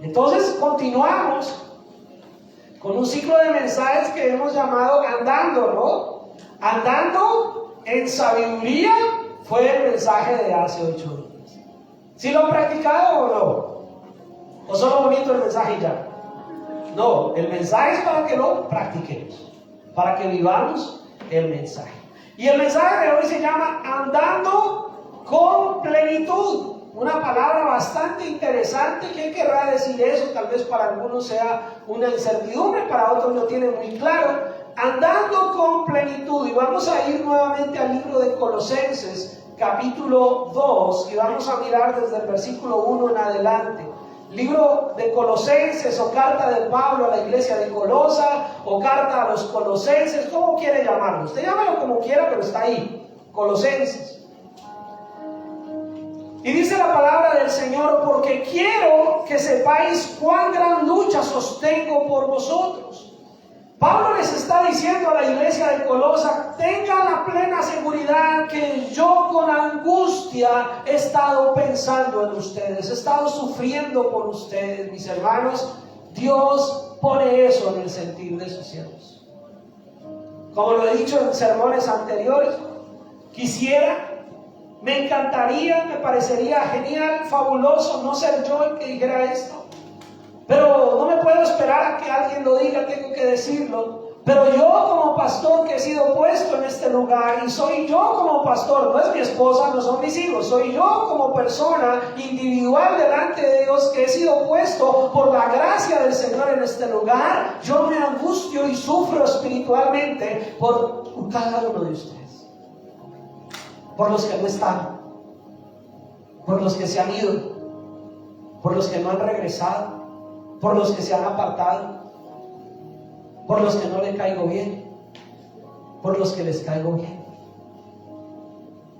Entonces continuamos con un ciclo de mensajes que hemos llamado Andando, ¿no? Andando en sabiduría fue el mensaje de hace 8 días. ¿Sí lo han practicado o no? ¿O solo bonito el mensaje ya? No, el mensaje es para que lo practiquemos, para que vivamos el mensaje. Y el mensaje de hoy se llama Andando con plenitud. Una palabra bastante interesante. ¿Qué querrá decir eso? Tal vez para algunos sea una incertidumbre, para otros lo tienen muy claro. Andando con plenitud. Y vamos a ir nuevamente al libro de Colosenses, capítulo 2, y vamos a mirar desde el versículo 1 en adelante. Libro de Colosenses, o carta de Pablo a la iglesia de Colosa, o carta a los colosenses, ¿cómo quiere llamarlo? Usted llámalo como quiera, pero está ahí, Colosenses. Y dice la palabra del Señor: porque quiero que sepáis cuán gran lucha sostengo por vosotros. Pablo les está diciendo a la iglesia de Colosa: tengan la plena seguridad que yo con angustia he estado pensando en ustedes, he estado sufriendo por ustedes, mis hermanos. Dios pone eso en el sentir de sus siervos. Como lo he dicho en sermones anteriores, me encantaría, me parecería genial, fabuloso no ser yo el que dijera esto. Pero no me puedo esperar a que alguien lo diga, tengo que decirlo. Pero yo como pastor que he sido puesto en este lugar, y soy yo como pastor, no es mi esposa, no son mis hijos, soy yo como persona individual delante de Dios que he sido puesto por la gracia del Señor en este lugar. Yo me angustio y sufro espiritualmente por cada uno de ustedes, por los que no están, por los que se han ido, por los que no han regresado, por los que se han apartado, por los que no le caigo bien, por los que les caigo bien.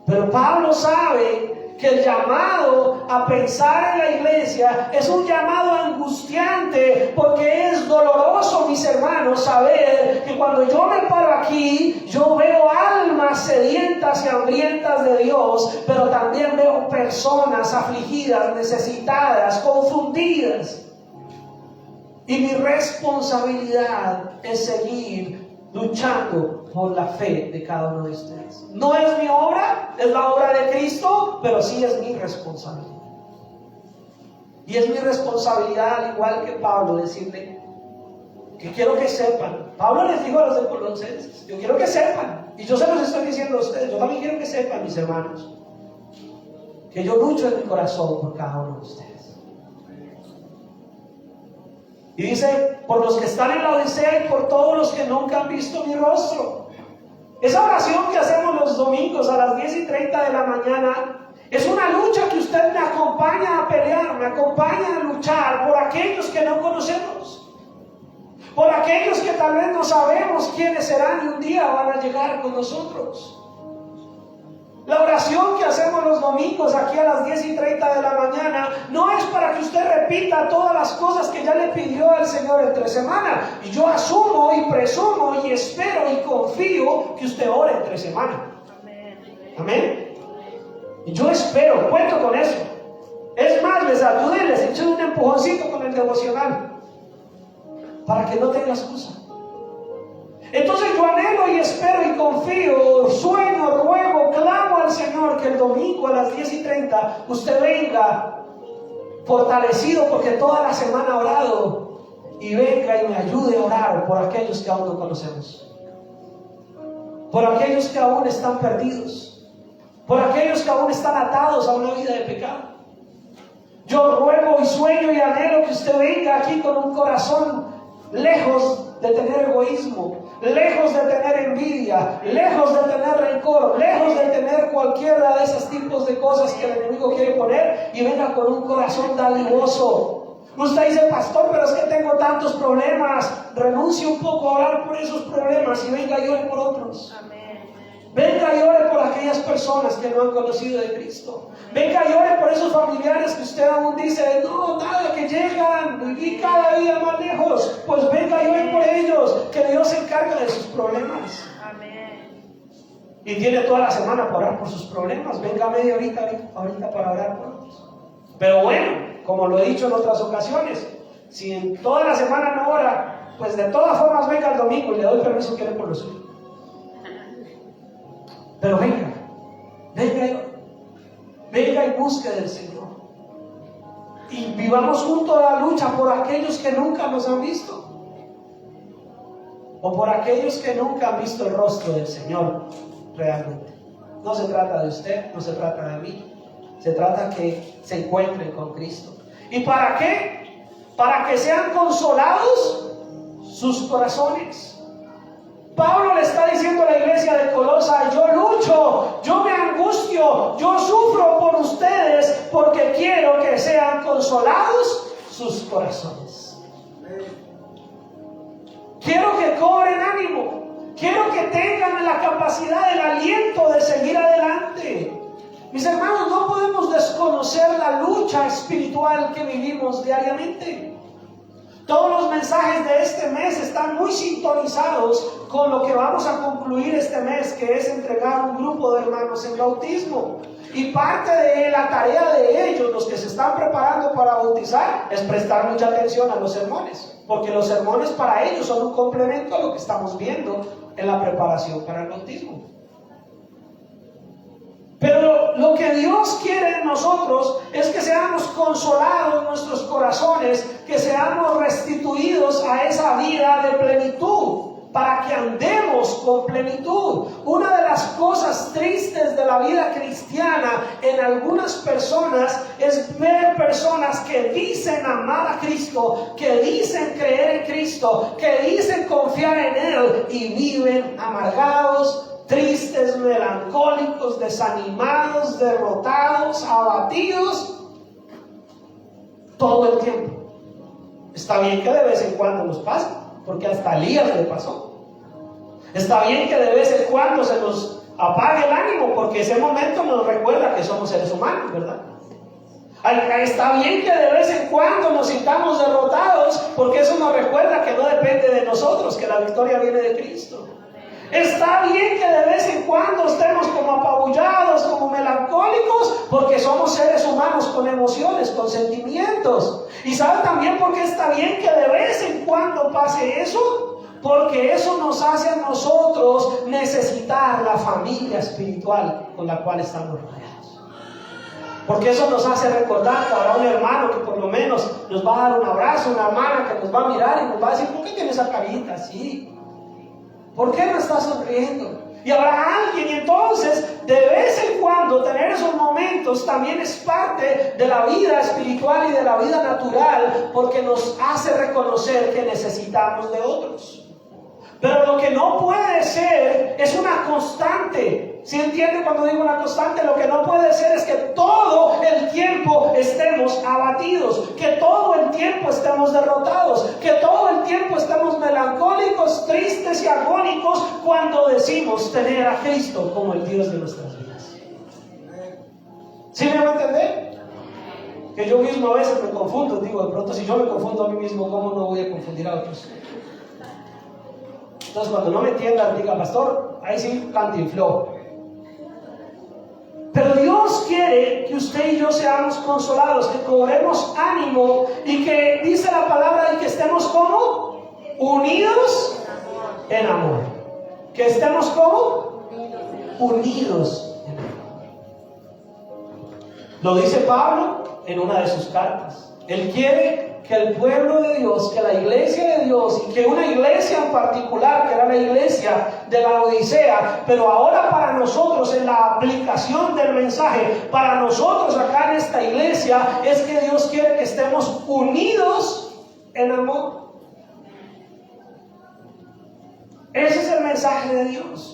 Pero Pablo sabe que el llamado a pensar en la iglesia es un llamado angustiante, porque es doloroso, mis hermanos, saber que cuando yo me paro aquí, yo veo almas sedientas y hambrientas de Dios, pero también veo personas afligidas, necesitadas, confundidas. Y mi responsabilidad es seguir luchando por la fe de cada uno de ustedes. No es mi obra, es la obra de Cristo, pero sí es mi responsabilidad. Y es mi responsabilidad, al igual que Pablo, decirle que quiero que sepan. Pablo les dijo a los de Colosenses: yo quiero que sepan, y yo se los estoy diciendo a ustedes, yo también quiero que sepan, mis hermanos, que yo lucho en mi corazón por cada uno de ustedes. Y dice: por los que están en la Odisea y por todos los que nunca han visto mi rostro. Esa oración que hacemos los domingos a las 10:30 de la mañana es una lucha que usted me acompaña a pelear, me acompaña a luchar por aquellos que no conocemos, por aquellos que tal vez no sabemos quiénes serán y un día van a llegar con nosotros. La oración que hacemos los domingos aquí a las 10:30 de la mañana no es para que usted repita todas las cosas que ya le pidió al Señor entre semana. Y yo asumo y presumo y espero y confío que usted ore entre semana. Amén. Y yo espero, cuento con eso. Es más, les ayudé, les eché un empujoncito con el devocional para que no tenga excusa. Entonces yo anhelo y espero y confío, sueño, ruego, clamo al Señor que el domingo a las 10:30 usted venga fortalecido porque toda la semana ha orado, y venga y me ayude a orar por aquellos que aún no conocemos, por aquellos que aún están perdidos, por aquellos que aún están atados a una vida de pecado. Yo ruego y sueño y anhelo que usted venga aquí con un corazón lejos de tener egoísmo, lejos de tener envidia, lejos de tener rencor, lejos de tener cualquiera de esos tipos de cosas que el enemigo quiere poner, y venga con un corazón dadivoso. Usted dice: pastor, pero es que tengo tantos problemas. Renuncie un poco a orar por esos problemas y venga y ore por otros. Venga y ore por aquellas personas que no han conocido de Cristo. Venga y ore por esos familiares que usted aún dice: no, nada, que llegan y cada día más lejos. Pues venga y ore por ellos, que Dios se encarga de sus problemas. Amén. Y tiene toda la semana para orar por sus problemas. Venga media horita ahorita para orar por ellos. Pero bueno, como lo he dicho en otras ocasiones, si en toda la semana no ora, pues de todas formas venga el domingo y le doy permiso que ore por lo suyo. Pero venga y busque del Señor. Y vivamos juntos la lucha por aquellos que nunca nos han visto. O por aquellos que nunca han visto el rostro del Señor realmente. No se trata de usted, no se trata de mí. Se trata que se encuentren con Cristo. ¿Y para qué? Para que sean consolados sus corazones. Pablo le está diciendo a la iglesia de Colosa: yo lucho, yo me angustio, yo sufro por ustedes porque quiero que sean consolados sus corazones. Quiero que cobren ánimo, quiero que tengan la capacidad, el aliento de seguir adelante. Mis hermanos, no podemos desconocer la lucha espiritual que vivimos diariamente. Todos los mensajes de este mes están muy sintonizados con lo que vamos a concluir este mes, que es entregar un grupo de hermanos en bautismo. Y parte de la tarea de ellos, los que se están preparando para bautizar, es prestar mucha atención a los sermones, porque los sermones para ellos son un complemento a lo que estamos viendo en la preparación para el bautismo. Pero lo que Dios quiere en nosotros es que seamos consolados en nuestros corazones, que seamos restituidos a esa vida de plenitud, para que andemos con plenitud. Una de las cosas tristes de la vida cristiana en algunas personas es ver personas que dicen amar a Cristo, que dicen creer en Cristo, que dicen confiar en Él y viven amargados, tristes, melancólicos, desanimados, derrotados, abatidos todo el tiempo. Está bien que de vez en cuando nos pase, porque hasta a Elías le pasó. Está bien que de vez en cuando se nos apague el ánimo, porque ese momento nos recuerda que somos seres humanos, ¿verdad? Está bien que de vez en cuando nos sintamos derrotados, porque eso nos recuerda que no depende de nosotros, que la victoria viene de Cristo. Está bien que de vez en cuando estemos como apabullados, como melancólicos, porque somos seres humanos con emociones, con sentimientos. ¿Y sabe también por qué está bien que de vez en cuando pase eso? Porque eso nos hace a nosotros necesitar la familia espiritual con la cual estamos rodeados. Porque eso nos hace recordar que habrá un hermano que por lo menos nos va a dar un abrazo, una hermana que nos va a mirar y nos va a decir: ¿por qué tienes esa carita así? ¿Por qué no estás sonriendo? Y habrá alguien, y entonces de vez en cuando tener esos momentos también es parte de la vida espiritual y de la vida natural, porque nos hace reconocer que necesitamos de otros. Pero lo que no puede ser es una constante. ¿Sí entiende cuando digo una constante? Lo que no puede ser es que todo el tiempo estemos abatidos, que todo el tiempo estemos derrotados, que todo el tiempo estemos melancólicos, tristes y agónicos cuando decimos tener a Cristo como el Dios de nuestras vidas. ¿Sí me va a entender? Que yo mismo a veces me confundo. Digo, de pronto si yo me confundo a mí mismo, ¿cómo no voy a confundir a otros? Entonces cuando no me entiendan, diga: pastor, ahí sí cantinfló. Pero Dios quiere que usted y yo seamos consolados, que cobremos ánimo y que, dice la palabra, y que estemos como unidos en amor. Que estemos como unidos en amor. Lo dice Pablo en una de sus cartas. Él quiere que el pueblo de Dios, que la iglesia de Dios, y que una iglesia en particular, que era la iglesia de la Odisea, pero ahora para nosotros en la aplicación del mensaje, para nosotros acá en esta iglesia, es que Dios quiere que estemos unidos en amor. Ese es el mensaje de Dios.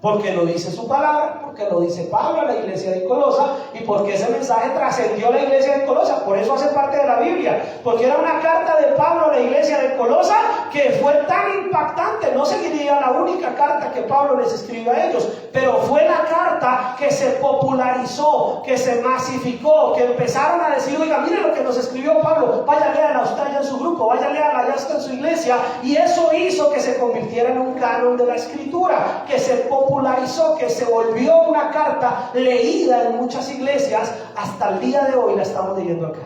Porque lo dice su palabra, porque lo dice Pablo a la iglesia de Colosa, y porque ese mensaje trascendió a la iglesia de Colosa. Por eso hace parte de la Biblia, porque era una carta de Pablo a la iglesia de Colosa que fue tan impactante. No sería la única carta que Pablo les escribió a ellos, pero fue la carta que se popularizó, que se masificó, que empezaron a decir: oiga, mire lo que nos escribió Pablo, vaya, léala usted allá en su grupo, vaya, léala allá en su iglesia. Y eso hizo que se convirtiera en un canon de la escritura, que se popularizó, que se volvió una carta leída en muchas iglesias. Hasta el día de hoy la estamos leyendo acá.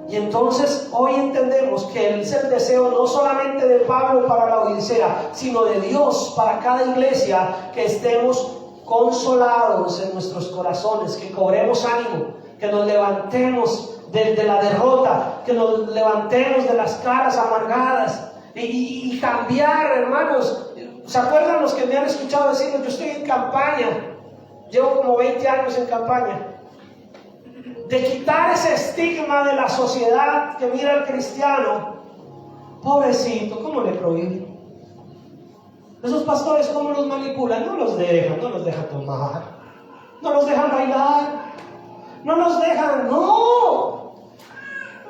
Y entonces hoy entendemos que es el deseo no solamente de Pablo para la Odisea, sino de Dios para cada iglesia, que estemos consolados en nuestros corazones, que cobremos ánimo, que nos levantemos de la derrota, que nos levantemos de las caras amargadas y cambiar, hermanos. ¿Se acuerdan los que me han escuchado decir, yo estoy en campaña, llevo como 20 años en campaña? De quitar ese estigma de la sociedad que mira al cristiano, pobrecito, ¿cómo le prohíben? Esos pastores, ¿cómo los manipulan? No los dejan tomar, no los dejan bailar, no los dejan, no.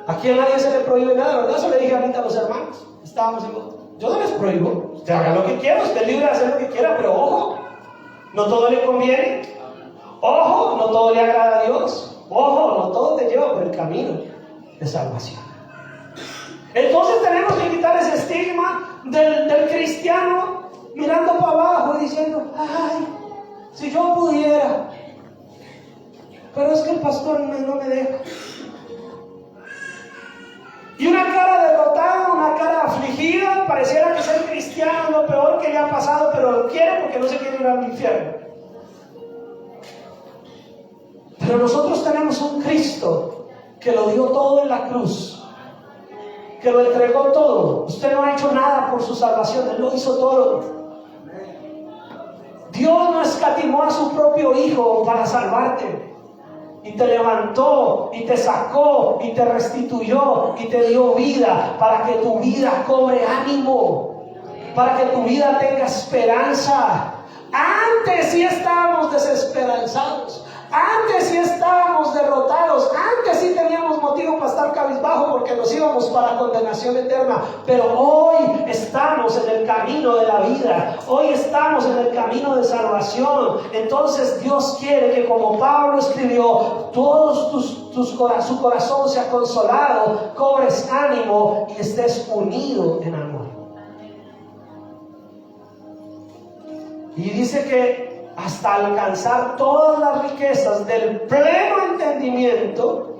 Aquí a nadie se le prohíbe nada, ¿verdad? Eso le dije ahorita a los hermanos, yo no les prohíbo, usted haga lo que quiera, usted es libre de hacer lo que quiera, pero ojo, no todo le conviene, ojo, no todo le agrada a Dios. Ojo, no todo te lleva por el camino de salvación. Entonces tenemos que quitar ese estigma del cristiano mirando para abajo y diciendo, ay, si yo pudiera, pero es que el pastor no me deja. Y una cara derrotada, una cara afligida, pareciera que ser cristiano es lo peor que le ha pasado, pero lo quiere porque no se quiere ir al infierno. Pero nosotros tenemos un Cristo que lo dio todo en la cruz, que lo entregó todo. Usted no ha hecho nada por su salvación, Él lo hizo todo. Dios no escatimó a su propio Hijo para salvarte, y te levantó, y te sacó, y te restituyó, y te dio vida, para que tu vida cobre ánimo, para que tu vida tenga esperanza. Antes sí estábamos desesperanzados, antes sí estábamos derrotados, antes sí teníamos motivo para estar cabizbajo porque nos íbamos para condenación eterna, pero hoy estamos en el camino de la vida, hoy estamos en el camino de salvación. Entonces Dios quiere que, como Pablo escribió, todos su corazón sea consolado, cobres ánimo y estés unido en amor. Y dice que hasta alcanzar todas las riquezas del pleno entendimiento,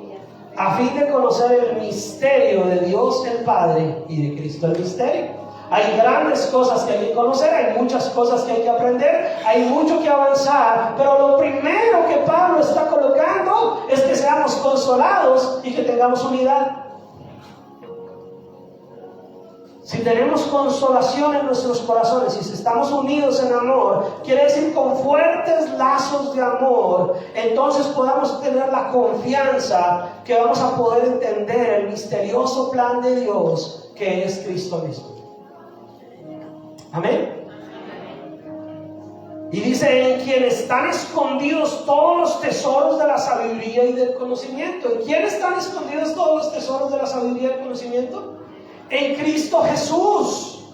a fin de conocer el misterio de Dios el Padre y de Cristo el misterio. Hay grandes cosas que hay que conocer, hay muchas cosas que hay que aprender, hay mucho que avanzar, pero lo primero que Pablo está colocando es que seamos consolados y que tengamos unidad. Si tenemos consolación en nuestros corazones y si estamos unidos en amor, quiere decir con fuertes lazos de amor, entonces podamos tener la confianza que vamos a poder entender el misterioso plan de Dios que es Cristo mismo. Amén. Y dice, en quien están escondidos todos los tesoros de la sabiduría y del conocimiento. ¿En quién están escondidos todos los tesoros de la sabiduría y del conocimiento? En Cristo Jesús.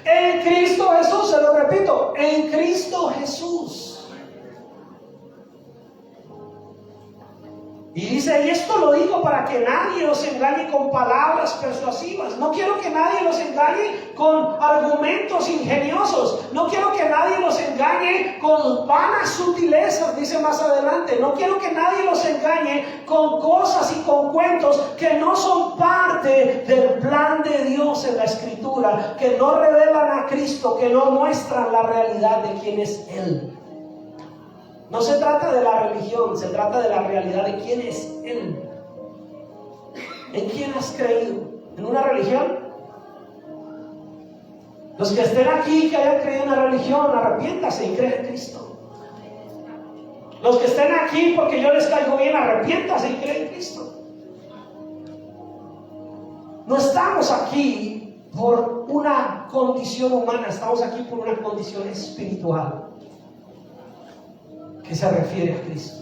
En Cristo Jesús, se lo repito, en Cristo Jesús. Y dice, y esto lo digo para que nadie los engañe con palabras persuasivas. No quiero que nadie los engañe con argumentos ingeniosos. No quiero que nadie los engañe con vanas sutilezas, dice más adelante. No quiero que nadie los engañe con cosas y con cuentos que no son parte del plan de Dios en la Escritura, que no revelan a Cristo, que no muestran la realidad de quién es Él. No se trata de la religión, se trata de la realidad de quién es Él. ¿En quién has creído? ¿En una religión? Los que estén aquí, que hayan creído en una religión, arrepiéntase y cree en Cristo. Los que estén aquí porque yo les caigo bien, arrepiéntase y cree en Cristo. No estamos aquí por una condición humana, estamos aquí por una condición espiritual que se refiere a Cristo.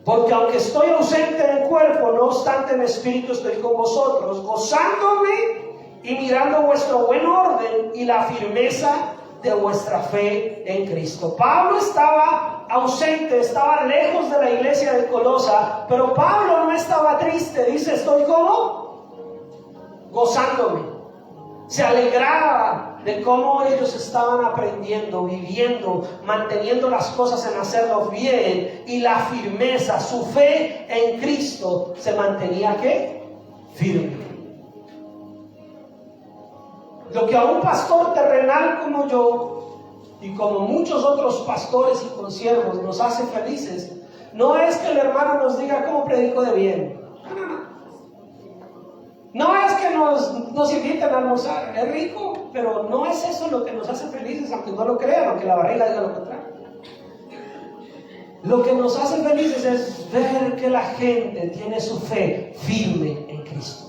Porque aunque estoy ausente en el cuerpo, no obstante en espíritu estoy con vosotros, gozándome y mirando vuestro buen orden y la firmeza de vuestra fe en Cristo. Pablo estaba ausente, estaba lejos de la iglesia de Colosa, pero Pablo no estaba triste. Dice, estoy como gozándome. Se alegraba de cómo ellos estaban aprendiendo, viviendo, manteniendo las cosas en hacerlo bien, y la firmeza, su fe en Cristo se mantenía ¿qué? Firme. Lo que a un pastor terrenal como yo y como muchos otros pastores y consiervos nos hace felices, no es que el hermano nos diga cómo predico de bien. No es que nos inviten a almorzar, es rico, pero no es eso lo que nos hace felices, aunque no lo crean, aunque la barriga diga lo contrario. Lo que nos hace felices es ver que la gente tiene su fe firme en Cristo.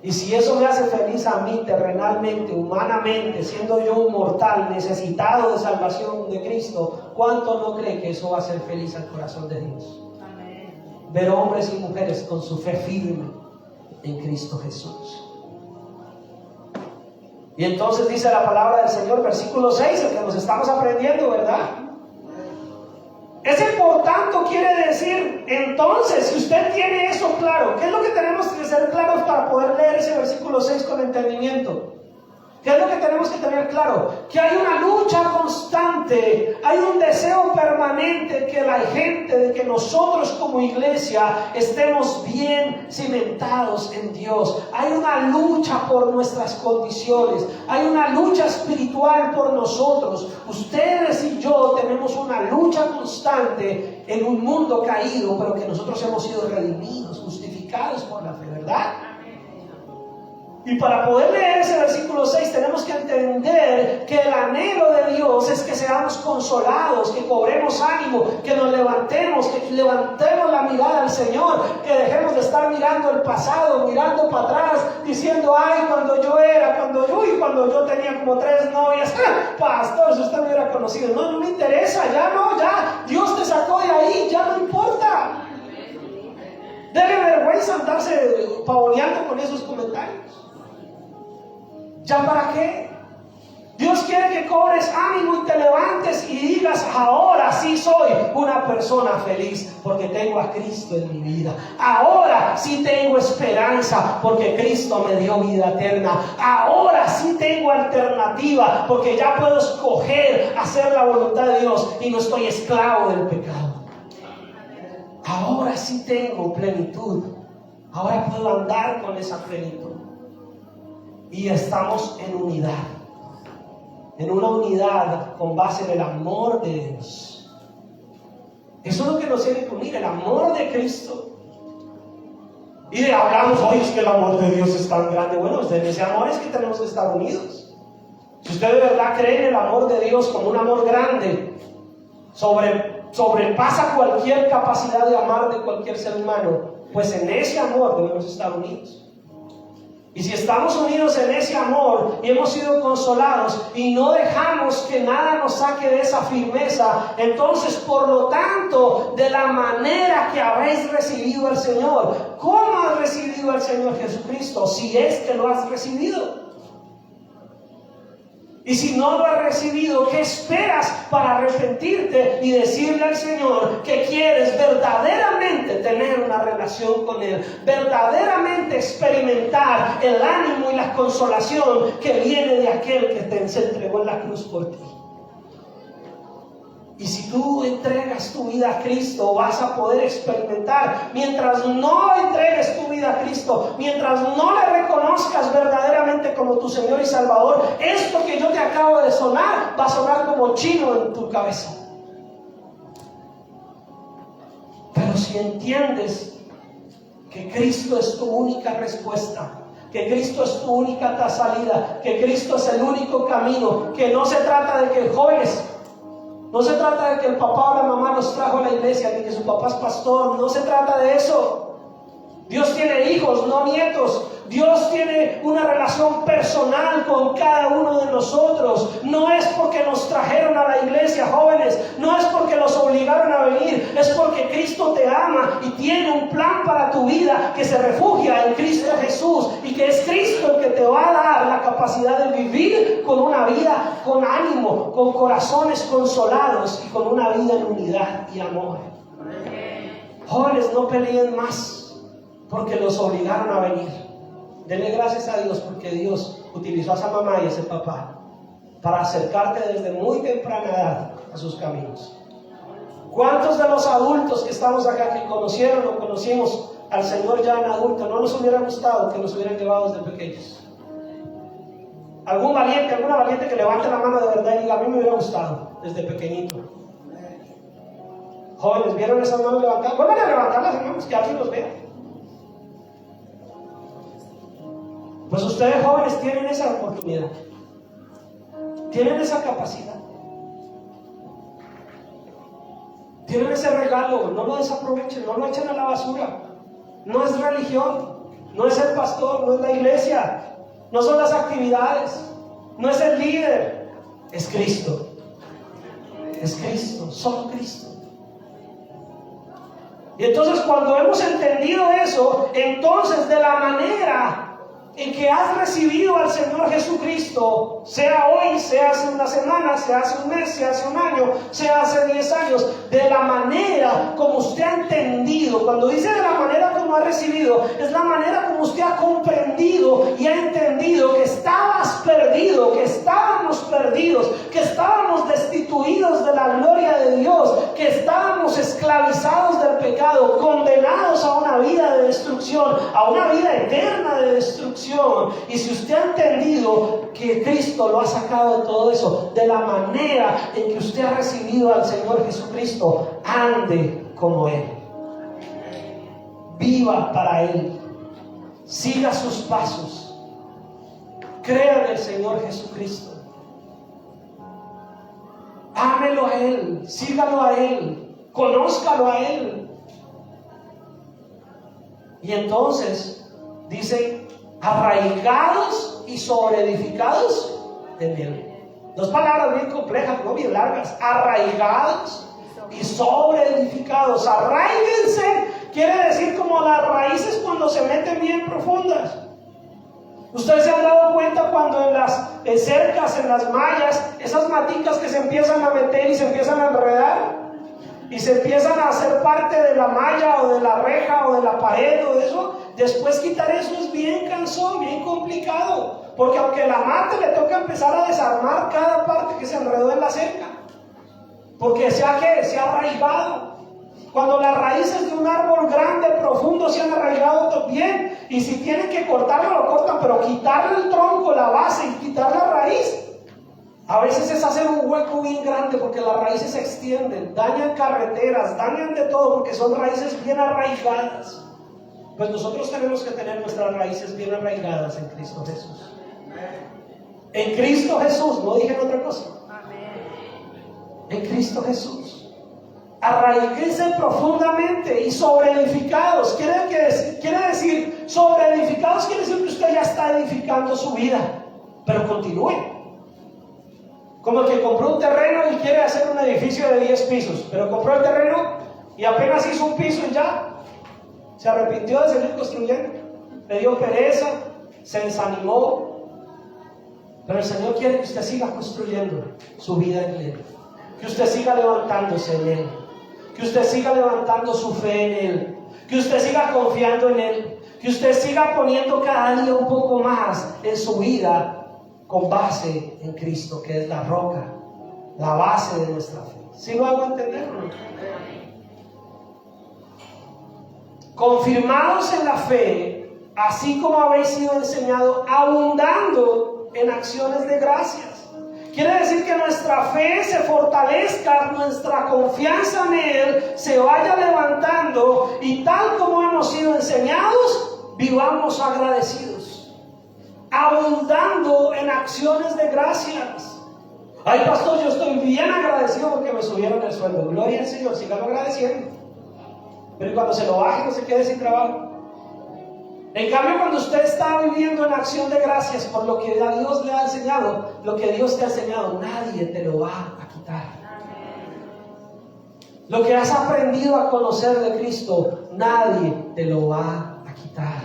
Y si eso me hace feliz a mí terrenalmente, humanamente, siendo yo un mortal necesitado de salvación de Cristo, ¿cuánto no cree que eso va a hacer feliz al corazón de Dios? Ver hombres y mujeres con su fe firme en Cristo Jesús. Y entonces dice la palabra del Señor, versículo 6, el que nos estamos aprendiendo, ¿verdad? Ese por tanto quiere decir, entonces, si usted tiene eso claro, ¿qué es lo que tenemos que ser claros para poder leer ese versículo 6 con entendimiento? ¿Qué es lo que tenemos que tener claro? Que hay una lucha constante, hay un deseo permanente que la gente, de que nosotros como iglesia estemos bien cimentados en Dios. Hay una lucha por nuestras condiciones, hay una lucha espiritual por nosotros. Ustedes y yo tenemos una lucha constante en un mundo caído, pero que nosotros hemos sido redimidos, justificados por la fe, ¿verdad? Y para poder leer ese versículo 6 tenemos que entender que el anhelo de Dios es que seamos consolados, que cobremos ánimo, que nos levantemos, que levantemos la mirada al Señor, que dejemos de estar mirando el pasado, mirando para atrás, diciendo, ay, cuando yo tenía como 3 novias, pastor, si usted me hubiera conocido, no me interesa, ya, Dios te sacó de ahí, ya no importa. Debe vergüenza andarse pavoneando con esos comentarios. ¿Ya para qué? Dios quiere que cobres ánimo y te levantes y digas, ahora sí soy una persona feliz porque tengo a Cristo en mi vida. Ahora sí tengo esperanza porque Cristo me dio vida eterna. Ahora sí tengo alternativa porque ya puedo escoger hacer la voluntad de Dios y no estoy esclavo del pecado. Ahora sí tengo plenitud. Ahora puedo andar con esa plenitud. Y estamos en unidad. En una unidad con base en el amor de Dios. Eso es lo que nos tiene que unir, el amor de Cristo. Y hablamos, hoy es que el amor de Dios es tan grande. Bueno, en ese amor es que tenemos que estar unidos. Si usted de verdad cree en el amor de Dios como un amor grande, sobrepasa cualquier capacidad de amar de cualquier ser humano, pues en ese amor debemos estar unidos. Y si estamos unidos en ese amor y hemos sido consolados y no dejamos que nada nos saque de esa firmeza, entonces por lo tanto, de la manera que habéis recibido al Señor, ¿cómo has recibido al Señor Jesucristo? Si es que lo has recibido. Y si no lo has recibido, ¿qué esperas para arrepentirte y decirle al Señor que quieres verdaderamente tener una relación con Él? Verdaderamente experimentar el ánimo y la consolación que viene de aquel que se entregó en la cruz por ti. Y si tú entregas tu vida a Cristo, vas a poder experimentar. Mientras no entregues tu vida a Cristo, mientras no le reconozcas verdaderamente como tu Señor y Salvador, esto que yo te acabo de sonar va a sonar como chino en tu cabeza. Pero si entiendes que Cristo es tu única respuesta, que Cristo es tu única salida, que Cristo es el único camino, que no se trata de que jóvenes, no se trata de que el papá o la mamá los trajo a la iglesia, ni que su papá es pastor, no se trata de eso. Dios tiene hijos, no nietos. Dios tiene una relación personal con cada uno de nosotros. No es porque nos trajeron a la iglesia, jóvenes, no es porque los obligaron a venir, es porque Cristo te ama y tiene un plan para tu vida que se refugia en Cristo Jesús, y que es Cristo el que te va a dar la capacidad de vivir con una vida con ánimo, con corazones consolados y con una vida en unidad y amor. Jóvenes, no peleen más porque los obligaron a venir. Dele gracias a Dios porque Dios utilizó a esa mamá y a ese papá para acercarte desde muy temprana edad a sus caminos. ¿Cuántos de los adultos que estamos acá que conocieron o conocimos al Señor ya en adulto no nos hubiera gustado que nos hubieran llevado desde pequeños? Alguna valiente que levante la mano de verdad y diga: a mí me hubiera gustado desde pequeñito. Jóvenes, ¿vieron esas manos levantadas? Vuelvan a levantarlas, hermanos, que alguien los vea. Pues ustedes jóvenes tienen esa oportunidad, tienen esa capacidad, tienen ese regalo. No lo desaprovechen, no lo echen a la basura. No es religión, no es el pastor, no es la iglesia, no son las actividades, no es el líder, es Cristo. Es Cristo, solo Cristo. Y entonces cuando hemos entendido eso, entonces de la manera en que has recibido al Señor Jesucristo, sea hoy, sea hace una semana, sea hace un mes, sea hace un año, sea hace 10 años, de la manera como usted ha entendido, cuando dice de la manera como ha recibido, es la manera como usted ha comprendido y ha entendido que estabas perdido, que estábamos perdidos, que estábamos destituidos de la gloria de Dios, que estábamos esclavizados del pecado, condenados a una vida de destrucción, a una vida eterna de destrucción. Y si usted ha entendido que Cristo lo ha sacado de todo eso, de la manera en que usted ha recibido al Señor Jesucristo, ande como Él, viva para Él, siga sus pasos, crea en el Señor Jesucristo, ámelo a Él, sígalo a Él, conózcalo a Él. Y entonces dice: arraigados y sobreedificados en Él. Dos palabras bien complejas, no bien largas. Arraigados y sobreedificados. Arraíguense quiere decir como las raíces cuando se meten bien profundas. Ustedes se han dado cuenta cuando en las cercas, en las mallas, esas maticas que se empiezan a meter y se empiezan a enredar y se empiezan a hacer parte de la malla o de la reja o de la pared o de eso. Después quitar eso es bien cansón, bien complicado, porque aunque la mate le toca empezar a desarmar cada parte que se enredó en la cerca, porque se ha arraigado. Cuando las raíces de un árbol grande, profundo, se han arraigado también, y si tienen que cortarlo, lo cortan, pero quitarle el tronco, la base y quitar la raíz, a veces es hacer un hueco bien grande, porque las raíces se extienden, dañan carreteras, dañan de todo, porque son raíces bien arraigadas. Pues nosotros tenemos que tener nuestras raíces bien arraigadas en Cristo Jesús. En Cristo Jesús, no dije otra cosa. En Cristo Jesús. Arraíguense profundamente y sobreedificados. Quiere decir, sobreedificados quiere decir que usted ya está edificando su vida, pero continúe. Como el que compró un terreno y quiere hacer un edificio de 10 pisos, pero compró el terreno y apenas hizo un piso y ya se arrepintió de seguir construyendo, le dio pereza, se desanimó. Pero el Señor quiere que usted siga construyendo su vida en Él, que usted siga levantándose en Él, que usted siga levantando su fe en Él, que usted siga confiando en Él, que usted siga poniendo cada día un poco más en su vida con base en Cristo, que es la roca, la base de nuestra fe. ¿Sí lo hago entender? Confirmados en la fe, así como habéis sido enseñados, abundando en acciones de gracias. Quiere decir que nuestra fe se fortalezca, nuestra confianza en Él se vaya levantando, y tal como hemos sido enseñados, vivamos agradecidos, abundando en acciones de gracias. Ay, pastor, yo estoy bien agradecido porque me subieron el sueldo. Gloria al Señor, sígalo agradeciendo. Pero cuando se lo baje, no se quede sin trabajo. En cambio, cuando usted está viviendo en acción de gracias por lo que a Dios le ha enseñado, lo que Dios te ha enseñado, nadie te lo va a quitar. Lo que has aprendido a conocer de Cristo, nadie te lo va a quitar.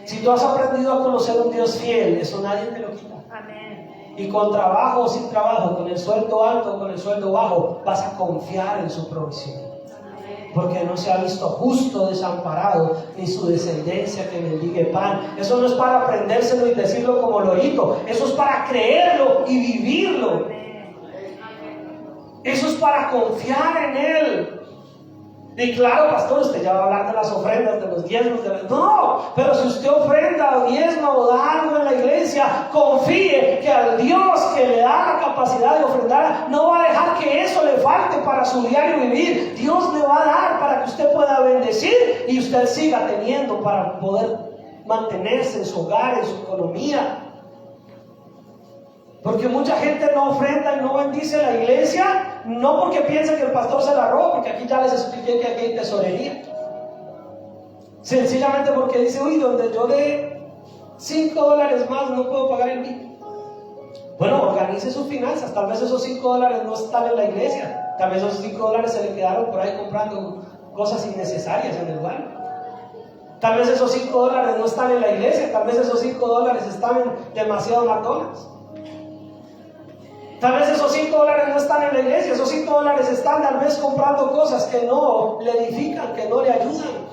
Si tú has aprendido a conocer un Dios fiel, eso nadie te lo quita. Y con trabajo o sin trabajo, con el sueldo alto o con el sueldo bajo, vas a confiar en su provisión. Porque no se ha visto justo desamparado, ni su descendencia que mendigue pan. Eso no es para aprendérselo y decirlo como lorito. Eso es para creerlo y vivirlo. Eso es para confiar en Él. Y claro, pastor, usted ya va a hablar de las ofrendas, de los diezmos, no, pero si usted ofrenda o diezma o da algo en la iglesia, confíe que al Dios que le da la capacidad de ofrendar, no va a dejar que eso le falte para su diario vivir. Dios le va a dar para que usted pueda bendecir y usted siga teniendo para poder mantenerse en su hogar, en su economía. Porque mucha gente no ofrenda y no bendice la iglesia, no porque piensa que el pastor se la robó, porque aquí ya les expliqué que aquí hay tesorería. Sencillamente porque dice, uy, donde yo dé $5 más no puedo pagar el mío. Bueno, organice sus finanzas. Tal vez esos $5 no están en la iglesia. Tal vez esos $5 se le quedaron por ahí comprando cosas innecesarias en el banco. Tal vez esos $5 no están en la iglesia. Tal vez esos $5 están en demasiado McDonald's. Tal vez esos $5 no están en la iglesia, esos $5 están tal vez comprando cosas que no le edifican, que no le ayudan.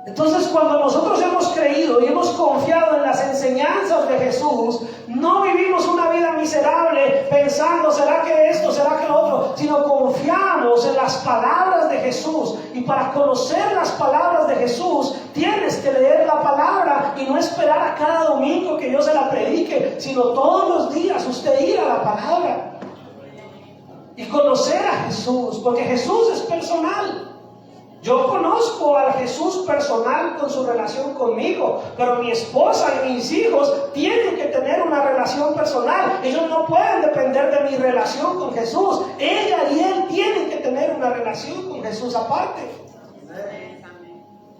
Entonces, cuando nosotros hemos creído y hemos confiado en las enseñanzas de Jesús, no vivimos una vida miserable pensando, ¿será que esto, será que lo otro? Sino confiamos en las palabras de Jesús. Y para conocer las palabras de Jesús, tienes que leer la palabra y no esperar a cada domingo que yo se la predique, sino todos los días usted ir a la palabra y conocer a Jesús, porque Jesús es personal. Yo conozco al Jesús personal con su relación conmigo, pero mi esposa y mis hijos tienen que tener una relación personal. Ellos no pueden depender de mi relación con Jesús. Ella y él tienen que tener una relación con Jesús aparte.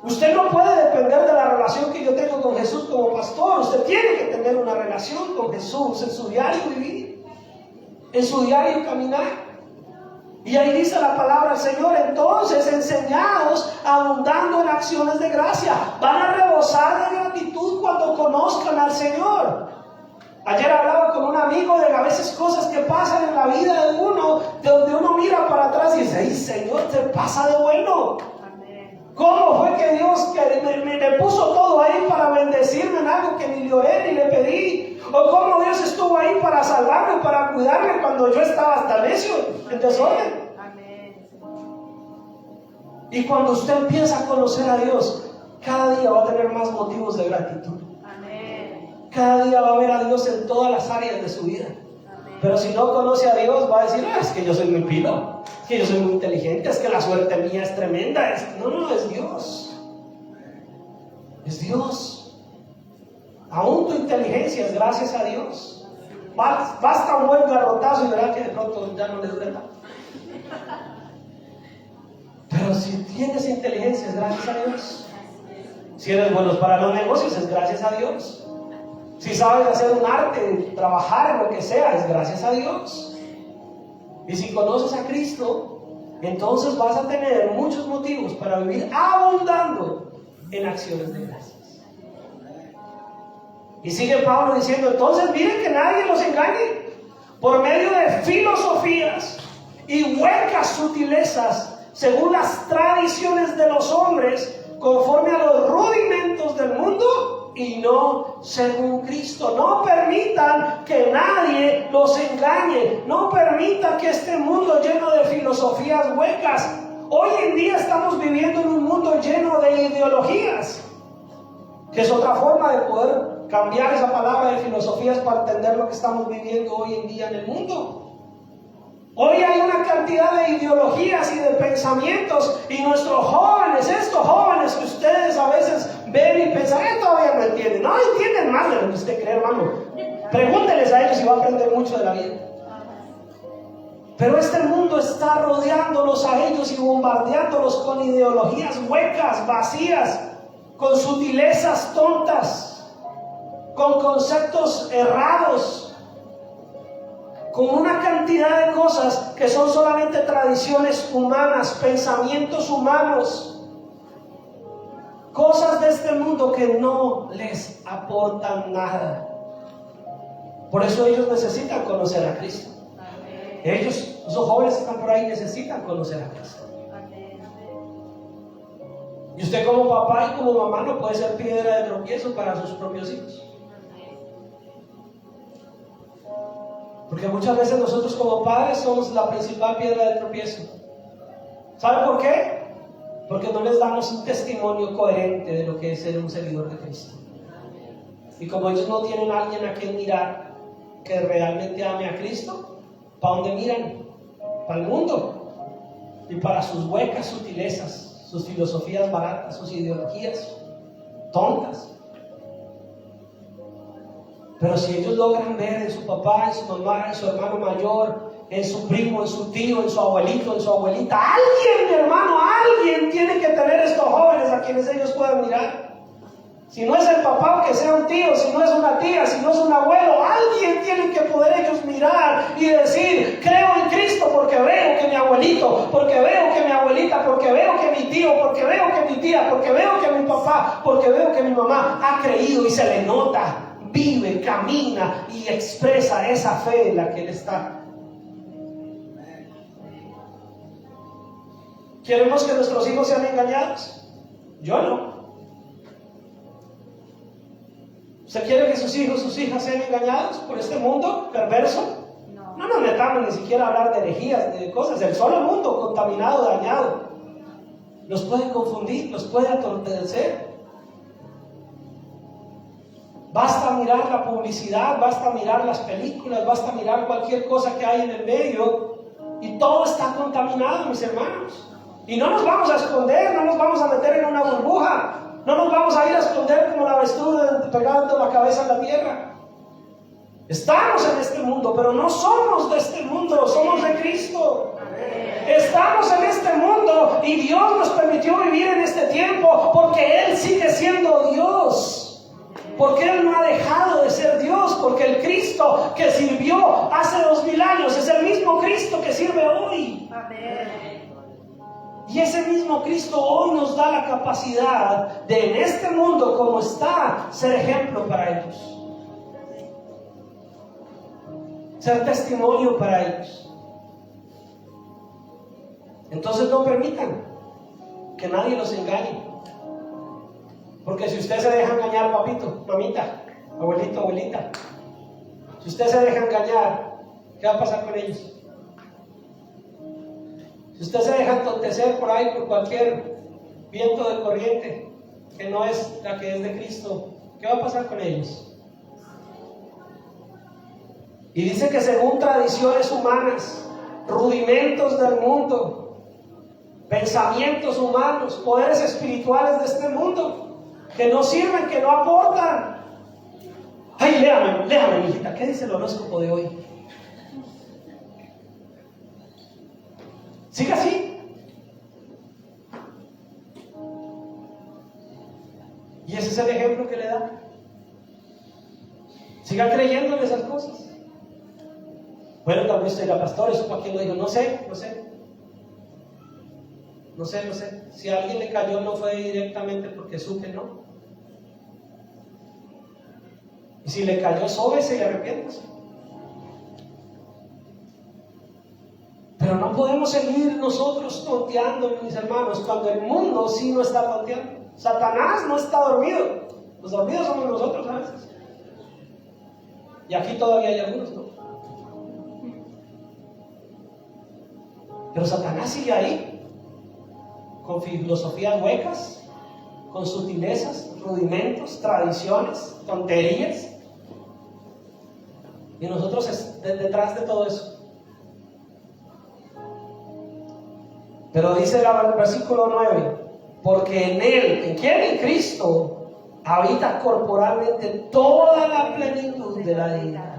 Usted no puede depender de la relación que yo tengo con Jesús como pastor. Usted tiene que tener una relación con Jesús en su diario vivir, en su diario caminar. Y ahí dice la palabra del Señor, entonces enseñados abundando en acciones de gracia. Van a rebosar de gratitud cuando conozcan al Señor. Ayer hablaba con un amigo de a veces cosas que pasan en la vida de uno, de donde uno mira para atrás y dice, ¡ay, Señor, te pasa de bueno! ¿Cómo fue que Dios me puso todo ahí para bendecirme en algo que ni le oré ni le pedí? ¿O cómo Dios estuvo ahí para salvarme, para cuidarme cuando yo estaba hasta necio, en desorden? Y cuando usted empieza a conocer a Dios, cada día va a tener más motivos de gratitud. Cada día va a ver a Dios en todas las áreas de su vida. Pero si no conoce a Dios, va a decir, es que yo soy muy pilo, es que yo soy muy inteligente, es que la suerte mía es tremenda. No, es Dios. Es Dios. Aún tu inteligencia es gracias a Dios. Basta un buen garrotazo y verá que de pronto ya no le duele. Pero si tienes inteligencia es gracias a Dios. Si eres bueno para los negocios es gracias a Dios. Si sabes hacer un arte, trabajar en lo que sea, es gracias a Dios. Y si conoces a Cristo, entonces vas a tener muchos motivos para vivir abundando en acciones de gracias. Y sigue Pablo diciendo, entonces miren que nadie los engañe por medio de filosofías y huecas sutilezas, según las tradiciones de los hombres, conforme a los rudimentos del mundo, y no según Cristo. No permitan que nadie los engañe. No permitan que este mundo lleno de filosofías huecas. Hoy en día estamos viviendo en un mundo lleno de ideologías, que es otra forma de poder cambiar esa palabra de filosofías para entender lo que estamos viviendo hoy en día en el mundo. Hoy hay una cantidad de ideologías y de pensamientos, y nuestros jóvenes, estos jóvenes que ustedes a veces ven y piensan, todavía no entienden. No entienden más de lo que usted cree, hermano. Pregúnteles a ellos y va a aprender mucho de la vida. Pero este mundo está rodeándolos a ellos y bombardeándolos con ideologías huecas, vacías, con sutilezas tontas, con conceptos errados, con una cantidad de cosas que son solamente tradiciones humanas, pensamientos humanos, cosas de este mundo que no les aportan nada. Por eso ellos necesitan conocer a Cristo. Ellos, esos jóvenes que están por ahí, necesitan conocer a Cristo. Y usted como papá y como mamá no puede ser piedra de tropiezo para sus propios hijos. Porque muchas veces nosotros como padres somos la principal piedra de tropiezo. ¿Sabe por qué? Porque no les damos un testimonio coherente de lo que es ser un seguidor de Cristo. Y como ellos no tienen a alguien a quien mirar que realmente ame a Cristo, ¿para dónde miran? Para el mundo y para sus huecas sutilezas, sus filosofías baratas, sus ideologías tontas. Pero si ellos logran ver en su papá, en su mamá, en su hermano mayor, en su primo, en su tío, en su abuelito, en su abuelita, alguien, mi hermano, alguien tiene que tener estos jóvenes a quienes ellos puedan mirar. Si no es el papá, aunque sea un tío, si no es una tía, si no es un abuelo, alguien tiene que poder ellos mirar y decir, creo en Cristo porque veo que mi abuelito, porque veo que mi abuelita, porque veo que mi tío, porque veo que mi tía, porque veo que mi papá, porque veo que mi mamá ha creído y se le nota, vive, camina y expresa esa fe en la que él está. ¿Queremos que nuestros hijos sean engañados? Yo no. ¿Usted quiere que sus hijos, sus hijas sean engañados por este mundo perverso? No nos metamos ni siquiera a hablar de herejías, de cosas. El solo mundo contaminado, dañado, nos puede confundir, nos puede atorpecer. Basta mirar la publicidad, basta mirar las películas, basta mirar cualquier cosa que hay en el medio y todo está contaminado, mis hermanos. Y no nos vamos a esconder, no nos vamos a meter en una burbuja. No nos vamos a ir a esconder como la avestruz pegando la cabeza en la tierra. Estamos en este mundo, pero no somos de este mundo, somos de Cristo. Estamos en este mundo y Dios nos permitió vivir en este tiempo porque Él sigue siendo Dios. Porque Él no ha dejado de ser Dios, porque el Cristo que sirvió hace 2000 años es el mismo Cristo que sirve hoy. Amén. Y ese mismo Cristo hoy nos da la capacidad de en este mundo como está, ser ejemplo para ellos. Ser testimonio para ellos. Entonces no permitan que nadie los engañe. Porque si usted se deja engañar, papito, mamita, abuelito, abuelita, si usted se deja engañar, ¿qué va a pasar con ellos? Si usted se deja entontecer por ahí por cualquier viento de corriente que no es la que es de Cristo, ¿qué va a pasar con ellos? Y dice que según tradiciones humanas, rudimentos del mundo, pensamientos humanos, poderes espirituales de este mundo, que no sirven, que no aportan. Ay, léame, mijita, ¿qué dice el horóscopo de hoy? Siga así. Y ese es el ejemplo que le da. Siga creyendo en esas cosas. Bueno, tal vez usted era pastor, ¿eso para quién lo dijo? No sé. Si a alguien le cayó no fue directamente porque supe, ¿no? Y si le cayó, sóbese y arrepiéntase. Pero no podemos seguir nosotros tonteando, mis hermanos, cuando el mundo sí no está tonteando. Satanás no está dormido. Los dormidos somos nosotros a veces. Y aquí todavía hay algunos, ¿no? Pero Satanás sigue ahí, con filosofías huecas, con sutilezas, rudimentos, tradiciones, tonterías. Y nosotros detrás de todo eso. Pero dice el versículo 9, porque en Él, ¿en quién? En Cristo, habita corporalmente toda la plenitud de la deidad.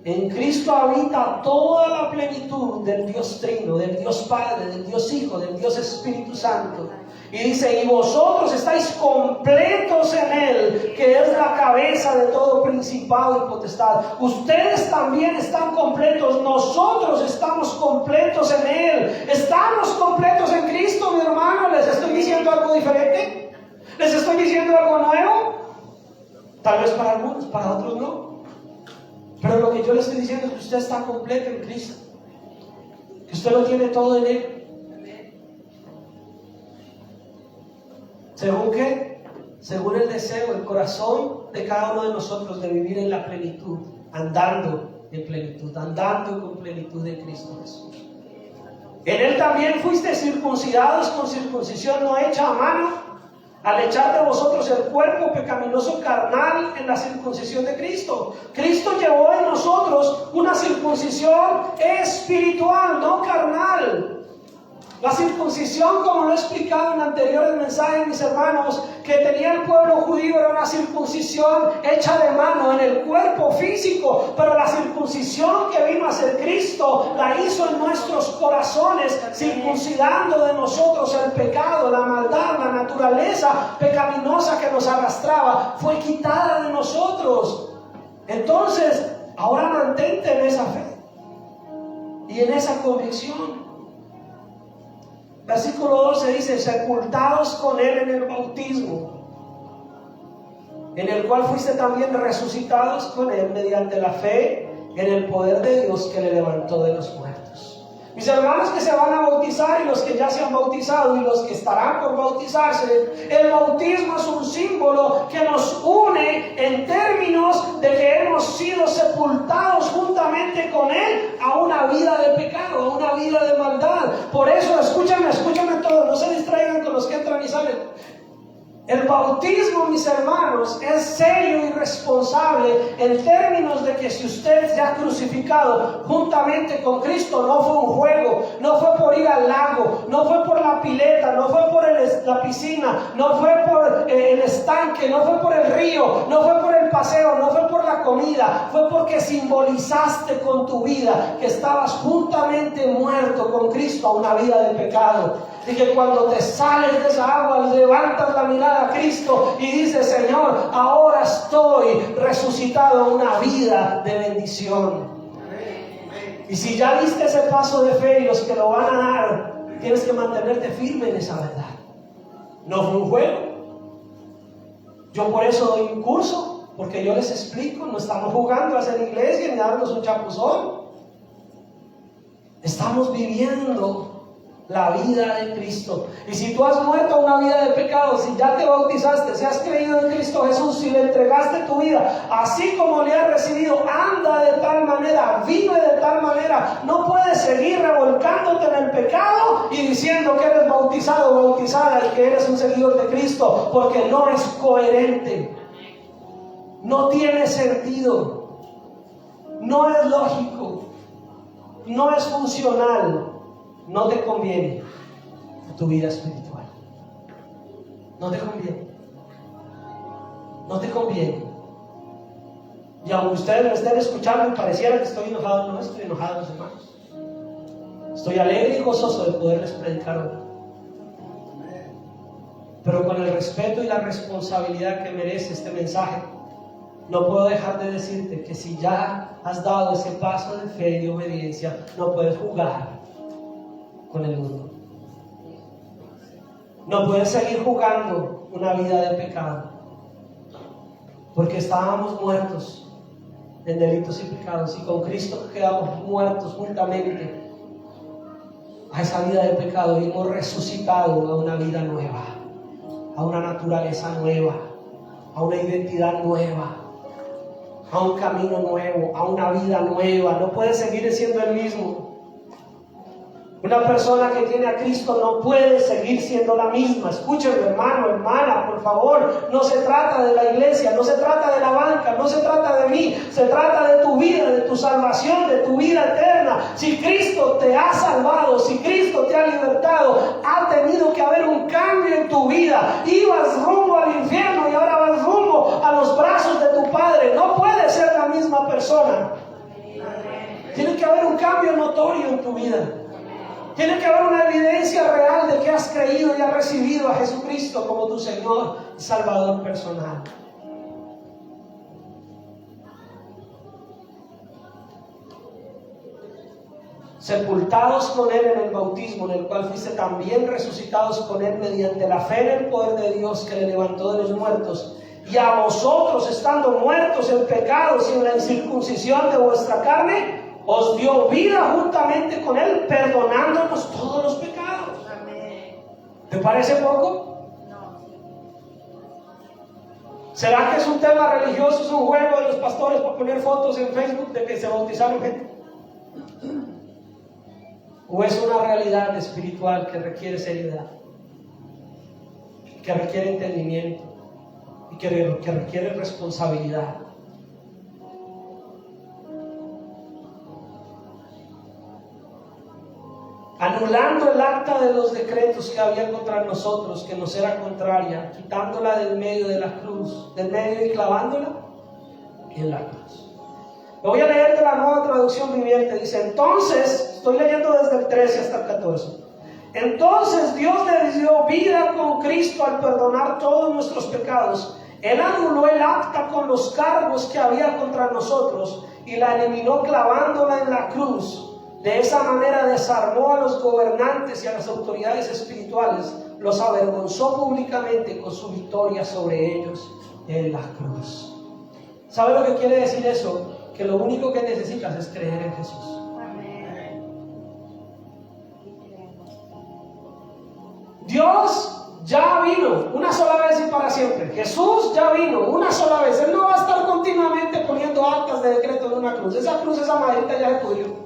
En Cristo habita toda la plenitud del Dios Trino, del Dios Padre, del Dios Hijo, del Dios Espíritu Santo. Y dice, y vosotros estáis completos en Él, que es la cabeza de todo principado y potestad. Ustedes también están completos, nosotros estamos completos en Él. Estamos completos en Cristo, mi hermano. ¿Les estoy diciendo algo diferente? ¿Les estoy diciendo algo nuevo? Tal vez para algunos, para otros no. Pero lo que yo le estoy diciendo es que usted está completo en Cristo. Usted lo tiene todo en Él. ¿Según qué? Según el deseo, el corazón de cada uno de nosotros de vivir en la plenitud, andando en plenitud, andando con plenitud en Cristo Jesús. En Él también fuiste circuncidados con circuncisión no hecha a mano, al echar de vosotros el cuerpo pecaminoso carnal en la circuncisión de Cristo. Cristo llevó en nosotros una circuncisión espiritual, no carnal. La circuncisión, como lo he explicado en anteriores mensajes, mis hermanos, que tenía el pueblo judío era una circuncisión hecha de mano en el cuerpo físico, pero la circuncisión que vino a ser Cristo la hizo en nuestros corazones, circuncidando de nosotros el pecado, la maldad, la naturaleza pecaminosa que nos arrastraba, fue quitada de nosotros. Entonces, ahora mantente en esa fe y en esa convicción. Versículo 12 dice: sepultados con Él en el bautismo, en el cual fuiste también resucitados con Él mediante la fe en el poder de Dios que le levantó de los muertos. Mis hermanos que se van a bautizar y los que ya se han bautizado y los que estarán por bautizarse, el bautismo es un símbolo que nos une en términos de que hemos sido sepultados juntamente con Él a una vida de pecado, a una vida de maldad. Por eso, escúchame todos, no se distraigan con los que entran y salen. El bautismo, mis hermanos, es serio y responsable en términos de que si usted ya crucificado juntamente con Cristo, no fue un juego, no fue por ir al lago, no fue por la pileta, no fue por la piscina, no fue por el estanque, no fue por el río, no fue por el paseo, no fue por la comida, fue porque simbolizaste con tu vida que estabas juntamente muerto con Cristo a una vida de pecado. Y que cuando te sales de esa agua, levantas la mirada a Cristo y dices: Señor, ahora estoy resucitado a una vida de bendición. Y si ya diste ese paso de fe, y los que lo van a dar, tienes que mantenerte firme en esa verdad. No fue un juego. Yo por eso doy un curso, porque yo les explico, no estamos jugando a hacer iglesia ni a darnos un chapuzón. Estamos viviendo la vida de Cristo. Y si tú has muerto a una vida de pecado, si ya te bautizaste, si has creído en Cristo Jesús, si le entregaste tu vida así como le has recibido, anda de tal manera, vive de tal manera. No puedes seguir revolcándote en el pecado y diciendo que eres bautizado o bautizada y que eres un seguidor de Cristo, porque no es coherente, no tiene sentido, no es lógico, no es funcional. No te conviene a tu vida espiritual. No te conviene. No te conviene. Y aunque ustedes me estén escuchando y pareciera que estoy enojado, no estoy enojado, mis hermanos. Estoy alegre y gozoso de poderles predicar hoy. Pero con el respeto y la responsabilidad que merece este mensaje, no puedo dejar de decirte que si ya has dado ese paso de fe y de obediencia, no puedes jugar con el mundo. No puedes seguir jugando una vida de pecado, porque estábamos muertos en delitos y pecados, y con Cristo quedamos muertos juntamente a esa vida de pecado y hemos resucitado a una vida nueva, a una naturaleza nueva, a una identidad nueva, a un camino nuevo, a una vida nueva. No puedes seguir siendo el mismo. Una persona que tiene a Cristo no puede seguir siendo la misma. Escúcheme, hermano, hermana, por favor. No se trata de la iglesia, no se trata de la banca, no se trata de mí. Se trata de tu vida, de tu salvación, de tu vida eterna. Si Cristo te ha salvado, si Cristo te ha libertado, ha tenido que haber un cambio en tu vida. Ibas rumbo al infierno y ahora vas rumbo a los brazos de tu Padre. No puedes ser la misma persona. Tiene que haber un cambio notorio en tu vida. Tiene que haber una evidencia real de que has creído y has recibido a Jesucristo como tu Señor y Salvador personal. Sepultados con Él en el bautismo, en el cual fuiste también resucitados con Él mediante la fe en el poder de Dios que le levantó de los muertos. Y a vosotros, estando muertos en pecados y en la incircuncisión de vuestra carne, os dio vida juntamente con Él, perdonando ¿Te parece poco? ¿Será que es un tema religioso, es un juego de los pastores por poner fotos en Facebook de que se bautizaron gente? ¿O es una realidad espiritual que requiere seriedad, que requiere entendimiento y que requiere responsabilidad? Anulando el acta de los decretos que había contra nosotros, que nos era contraria, quitándola del medio de la cruz, del medio y clavándola en la cruz. Lo voy a leer de la Nueva Traducción Viviente. Dice, entonces, estoy leyendo desde el 13 hasta el 14. Entonces Dios le dio vida con Cristo al perdonar todos nuestros pecados. Él anuló el acta con los cargos que había contra nosotros y la eliminó clavándola en la cruz. De esa manera desarmó a los gobernantes y a las autoridades espirituales, los avergonzó públicamente con su victoria sobre ellos en la cruz. ¿Sabe lo que quiere decir eso? Que lo único que necesitas es creer en Jesús. Dios ya vino una sola vez y para siempre. Jesús ya vino una sola vez. Él no va a estar continuamente poniendo actas de decreto en una cruz. Esa cruz, esa maderita ya se pudrió.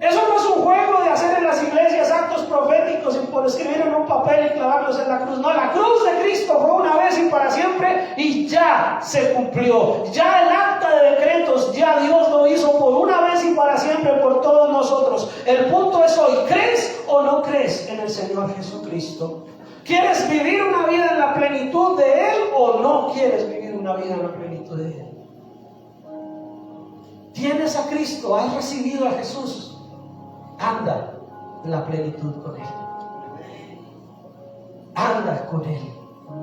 Eso no es un juego de hacer en las iglesias actos proféticos y por escribir en un papel y clavarlos en la cruz. No, la cruz de Cristo fue una vez y para siempre y ya se cumplió. Ya el acta de decretos, ya Dios lo hizo por una vez y para siempre por todos nosotros. El punto es hoy, ¿crees o no crees en el Señor Jesucristo? ¿Quieres vivir una vida en la plenitud de Él o no quieres vivir una vida en la plenitud de Él? ¿Tienes a Cristo? ¿Has recibido a Jesús? Anda en la plenitud con Él. Anda con Él.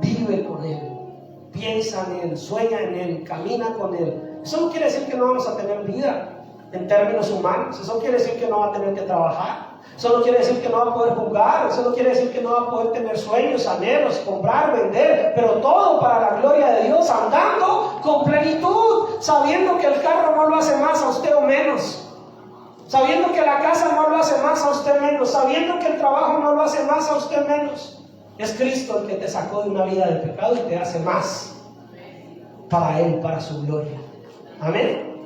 Vive con Él. Piensa en Él. Sueña en Él. Camina con Él. Eso no quiere decir que no vamos a tener vida en términos humanos. Eso quiere decir que no va a tener que trabajar. Eso no quiere decir que no va a poder jugar. Eso no quiere decir que no va a poder tener sueños, anhelos, comprar, vender. Pero todo para la gloria de Dios. Andando con plenitud. Sabiendo que el carro no lo hace más a usted o menos. Sabiendo que la casa no lo hace más a usted menos, sabiendo que el trabajo no lo hace más a usted menos. Es Cristo el que te sacó de una vida de pecado y te hace más para Él, para su gloria. Amén.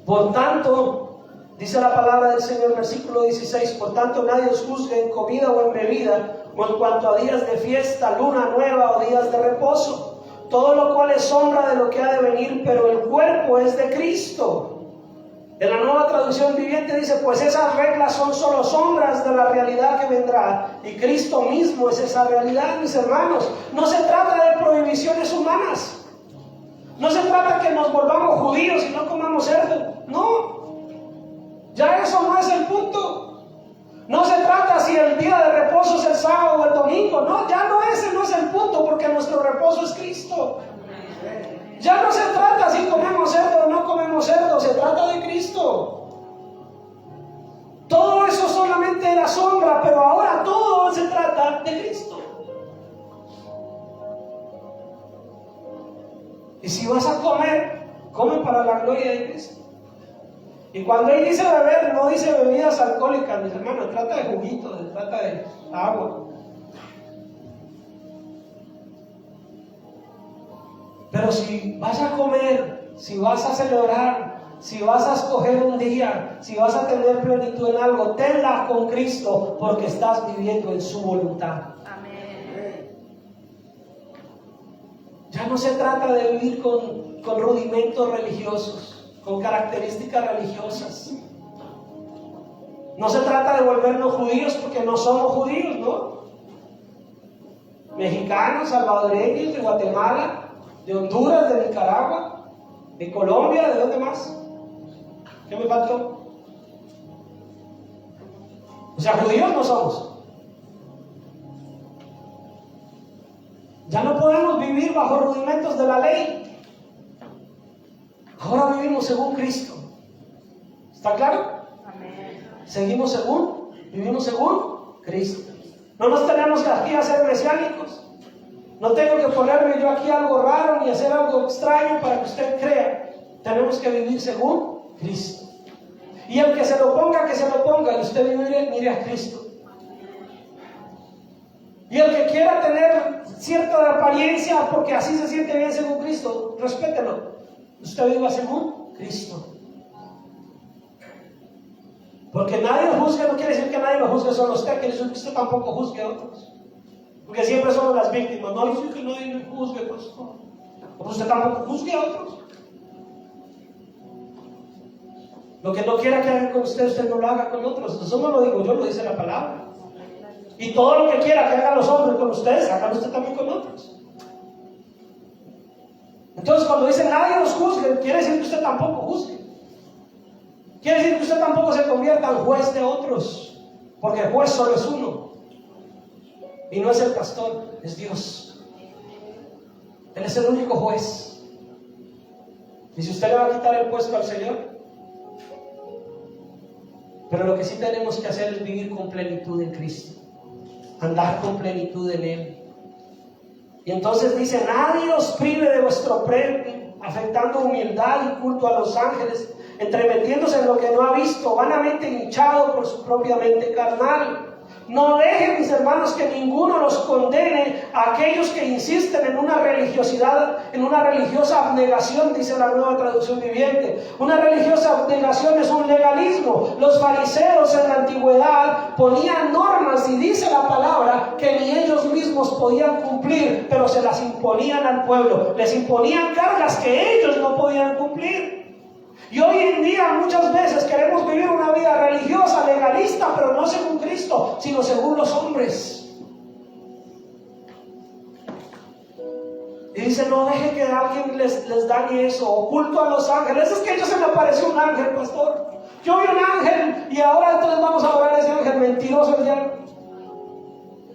Por tanto, dice la palabra del Señor, versículo 16, por tanto nadie os juzgue en comida o en bebida, o en cuanto a días de fiesta, luna nueva o días de reposo, todo lo cual es sombra de lo que ha de venir, pero el cuerpo es de Cristo. En la Nueva Traducción Viviente dice, pues esas reglas son solo sombras de la realidad que vendrá, y Cristo mismo es esa realidad, mis hermanos. No se trata de prohibiciones humanas. No se trata que nos volvamos judíos y no comamos cerdo. No. Ya eso no es el punto. No se trata si el día de reposo es el sábado o el domingo. No, ya no, ese no es el punto, porque nuestro reposo es Cristo. Ya no se trata si comemos cerdo o no comemos cerdo, se trata de Cristo. Todo eso solamente era sombra, pero ahora todo se trata de Cristo. Y si vas a comer, come para la gloria de Cristo. Y cuando Él dice beber, no dice bebidas alcohólicas, mis hermanos, trata de juguito, trata de agua. Pero si vas a comer, si vas a celebrar, si vas a escoger un día, si vas a tener plenitud en algo, tenla con Cristo, porque estás viviendo en su voluntad. Amén. Ya no se trata de vivir con rudimentos religiosos, con características religiosas. No se trata de volvernos judíos porque no somos judíos, ¿no? Mexicanos, salvadoreños, de Guatemala, de Honduras, de Nicaragua, de Colombia, ¿de dónde más? ¿Qué me faltó? O sea, judíos no somos. Ya no podemos vivir bajo rudimentos de la ley. Ahora vivimos según Cristo. ¿Está claro? Amén. Vivimos según Cristo. No nos tenemos que aquí hacer mesiánicos. No tengo que ponerme yo aquí algo raro ni hacer algo extraño para que usted crea. Tenemos que vivir según Cristo. Y el que se lo ponga, que se lo ponga. Y usted mire a Cristo. cierta de apariencia porque así se siente bien según Cristo, respételo. Usted viva según Cristo. Porque nadie lo juzgue no quiere decir que nadie lo juzgue solo usted, quiere decir que usted tampoco juzgue a otros. Porque siempre somos las víctimas. No dice que nadie me juzgue, pastor. Pues usted tampoco juzgue a otros. Lo que no quiera que hagan con usted no lo haga con otros. Eso no lo digo yo, lo dice la palabra. Y todo lo que quiera que hagan los hombres con ustedes, háganlo usted también con otros. Entonces, cuando dice nadie los juzgue, quiere decir que usted tampoco juzgue. Quiere decir que usted tampoco se convierta en juez de otros. Porque el juez solo es uno. Y no es el pastor, es Dios. Él es el único juez. Y si usted le va a quitar el puesto al Señor, pero lo que sí tenemos que hacer es vivir con plenitud en Cristo, andar con plenitud en Él. Y entonces dice: nadie os prive de vuestro premio, afectando humildad y culto a los ángeles, entremetiéndose en lo que no ha visto, vanamente hinchado por su propia mente carnal. No dejen, mis hermanos, que ninguno los condene a aquellos que insisten en una religiosidad, en una religiosa abnegación, dice la Nueva Traducción Viviente. Una religiosa abnegación es un legalismo. Los fariseos en la antigüedad ponían normas, y dice la palabra que ni ellos mismos podían cumplir, pero se las imponían al pueblo. Les imponían cargas que ellos no podían cumplir. Y hoy en día muchas veces queremos vivir una vida religiosa, legalista, pero no según Cristo, sino según los hombres. Y dice: no deje que alguien les dañe eso. Oculto a los ángeles. Es que a ellos se me apareció un ángel, pastor. Yo vi un ángel y ahora entonces vamos a orar a ese ángel. Mentiroso el diablo.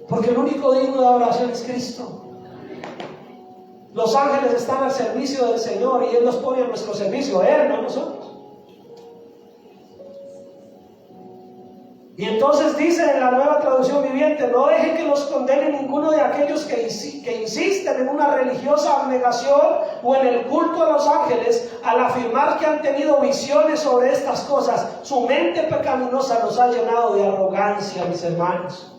Porque el único digno de adoración es Cristo. Los ángeles están al servicio del Señor y Él los pone a nuestro servicio, Él, no nosotros. Y entonces dice en la Nueva Traducción Viviente: no dejen que los condene ninguno de aquellos que insisten en una religiosa abnegación o en el culto a los ángeles, al afirmar que han tenido visiones sobre estas cosas. Su mente pecaminosa los ha llenado de arrogancia, mis hermanos.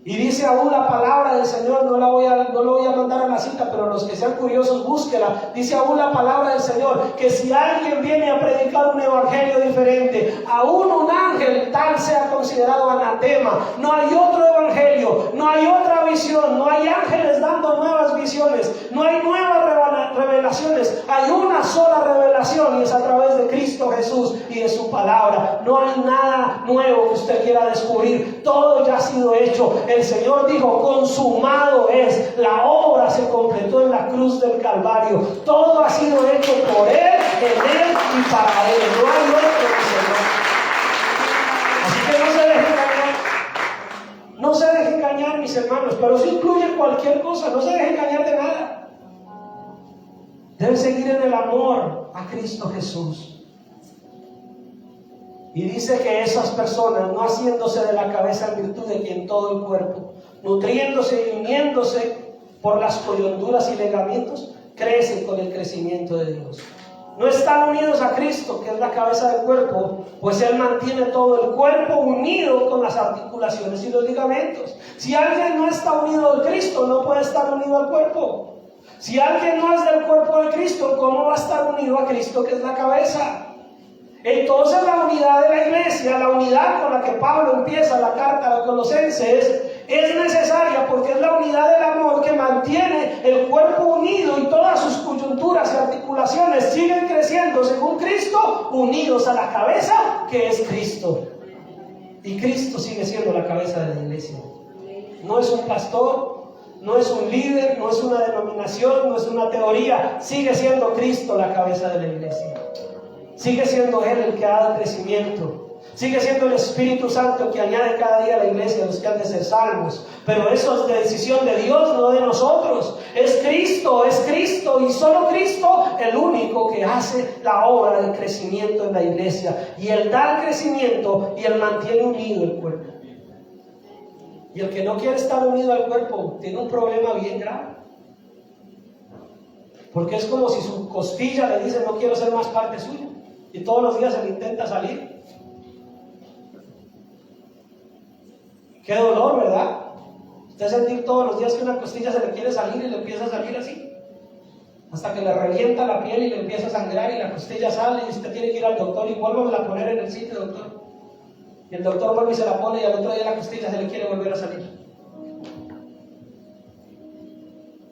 Y dice aún la palabra del Señor, no lo voy a mandar a la cita, pero los que sean curiosos, búsquela. Dice aún la palabra del Señor, que si alguien viene a predicar un evangelio diferente, aún un ángel tal sea considerado anatema. No hay otro evangelio, no hay otra visión, no hay ángeles dando nuevas visiones, no hay nuevas revelaciones. Hay una sola revelación, y es a través de Cristo Jesús y de su palabra. No hay nada nuevo que usted quiera descubrir, todo ya ha sido hecho. El Señor dijo: consumado es. La obra se completó en la cruz del Calvario. Todo ha sido hecho por Él, en Él y para Él. No hay otro, mi Señor. Así que no se deje engañar. No se deje engañar, mis hermanos. Pero eso incluye cualquier cosa. No se deje engañar de nada. Deben seguir en el amor a Cristo Jesús. Y dice que esas personas, no haciéndose de la cabeza en virtud de quien todo el cuerpo, nutriéndose y uniéndose por las coyunturas y ligamentos, crecen con el crecimiento de Dios. No están unidos a Cristo, que es la cabeza del cuerpo, pues Él mantiene todo el cuerpo unido con las articulaciones y los ligamentos. Si alguien no está unido al Cristo, no puede estar unido al cuerpo. Si alguien no es del cuerpo de Cristo, ¿cómo va a estar unido a Cristo, que es la cabeza? Entonces la unidad de la iglesia, la unidad con la que Pablo empieza la carta a los Colosenses, es necesaria porque es la unidad del amor que mantiene el cuerpo unido, y todas sus coyunturas y articulaciones siguen creciendo según Cristo, unidos a la cabeza que es Cristo. Y Cristo sigue siendo la cabeza de la iglesia. No es un pastor, no es un líder, no es una denominación, no es una teoría. Sigue siendo Cristo la cabeza de la iglesia. Sigue siendo Él el que da el crecimiento. Sigue siendo el Espíritu Santo el que añade cada día a la iglesia los que han de ser salvos. Pero eso es de decisión de Dios, no de nosotros. Es Cristo y solo Cristo el único que hace la obra de crecimiento en la iglesia. Y Él da el crecimiento y Él mantiene unido el cuerpo. Y el que no quiere estar unido al cuerpo tiene un problema bien grave. Porque es como si su costilla le dice: no quiero ser más parte suya. Y todos los días se le intenta salir. Qué dolor, ¿verdad? Usted sentir todos los días que una costilla se le quiere salir y le empieza a salir así, hasta que le revienta la piel y le empieza a sangrar y la costilla sale y usted tiene que ir al doctor y vuelve a poner en el sitio, doctor. Y el doctor vuelve y se la pone y al otro día la costilla se le quiere volver a salir.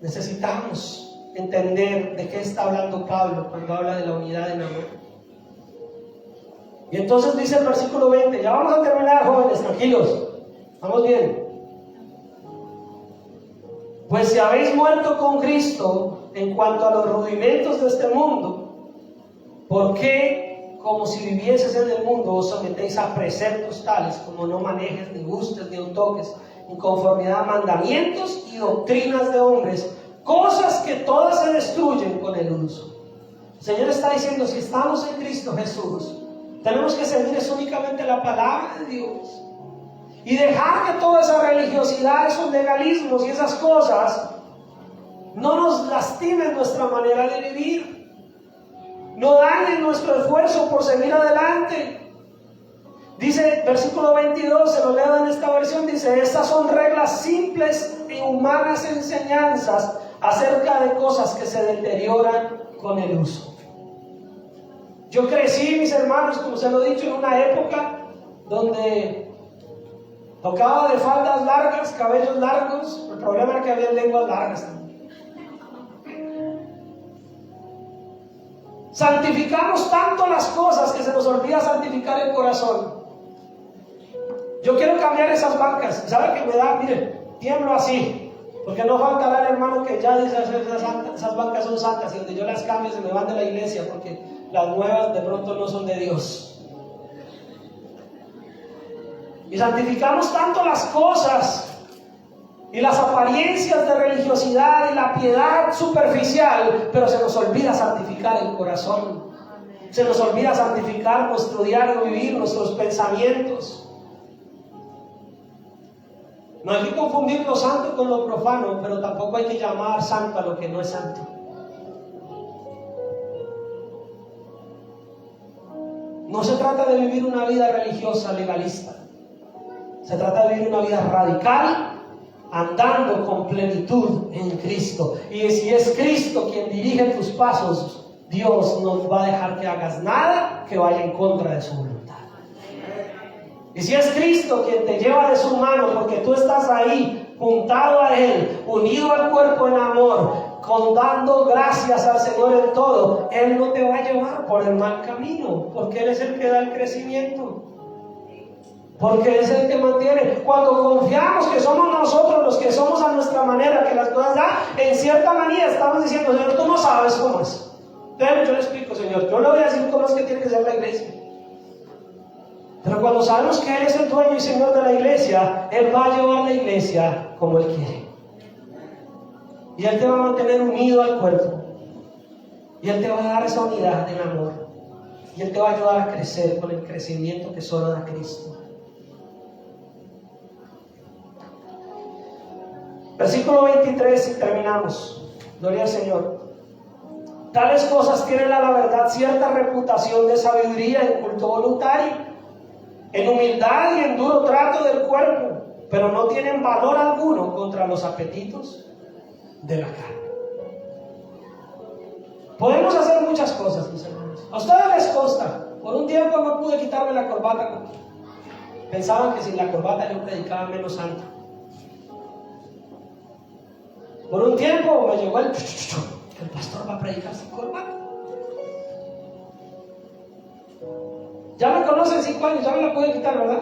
Necesitamos entender de qué está hablando Pablo cuando habla de la unidad en amor. Y entonces dice el versículo 20, ya vamos a terminar, jóvenes, tranquilos, vamos bien. Pues si habéis muerto con Cristo en cuanto a los rudimentos de este mundo, ¿por qué, como si vivieses en el mundo, os sometéis a preceptos tales como no manejes, ni gustes, ni toques, en conformidad a mandamientos y doctrinas de hombres, cosas que todas se destruyen con el uso? El Señor está diciendo, si estamos en Cristo Jesús, tenemos que seguir únicamente la palabra de Dios. Y dejar que toda esa religiosidad, esos legalismos y esas cosas no nos lastimen nuestra manera de vivir, no dañen nuestro esfuerzo por seguir adelante. Dice, versículo 22, se lo leo en esta versión, dice, estas son reglas simples y humanas enseñanzas acerca de cosas que se deterioran con el uso. Yo crecí, mis hermanos, como se lo he dicho, en una época donde tocaba de faldas largas, cabellos largos. El problema era que había lenguas largas también. Santificamos tanto las cosas que se nos olvida santificar el corazón. Yo quiero cambiar esas bancas. ¿Sabe qué me da? Mire, tiemblo así, porque no faltará el hermano que ya dice esas bancas son santas y donde yo las cambio se me van de la iglesia porque las nuevas de pronto no son de Dios. Y santificamos tanto las cosas y las apariencias de religiosidad y la piedad superficial, pero se nos olvida santificar el corazón. Se nos olvida santificar nuestro diario vivir, nuestros pensamientos. No hay que confundir lo santo con lo profano, pero tampoco hay que llamar santo a lo que no es santo. No se trata de vivir una vida religiosa legalista. Se trata de vivir una vida radical, andando con plenitud en Cristo. Y si es Cristo quien dirige tus pasos, Dios no va a dejar que hagas nada que vaya en contra de su voluntad. Y si es Cristo quien te lleva de su mano, porque tú estás ahí, juntado a Él, unido al cuerpo en amor, dando gracias al Señor en todo, Él no te va a llevar por el mal camino, porque Él es el que da el crecimiento. Porque es el que mantiene. Cuando confiamos que somos nosotros los que somos a nuestra manera, que las cosas dan, en cierta manera estamos diciendo, Señor, tú no sabes cómo es. Entonces yo le explico, Señor, yo le voy a decir cómo es que tiene que ser la iglesia. Pero cuando sabemos que Él es el dueño y Señor de la iglesia, Él va a llevar la iglesia como Él quiere. Y Él te va a mantener unido al cuerpo. Y Él te va a dar esa unidad en amor. Y Él te va a ayudar a crecer con el crecimiento que solo da Cristo. Versículo 23 y terminamos. Gloria al Señor. Tales cosas tienen a la verdad cierta reputación de sabiduría en culto voluntario, en humildad y en duro trato del cuerpo, pero no tienen valor alguno contra los apetitos de la carne. Podemos hacer muchas cosas, mis hermanos. A ustedes les consta. Por un tiempo no pude quitarme la corbata. Pensaban que sin la corbata yo predicaba menos santo. Por un tiempo me llegó el pastor va a predicar sin corbata. Ya me conocen 5 años, ya me la pude quitar, ¿verdad?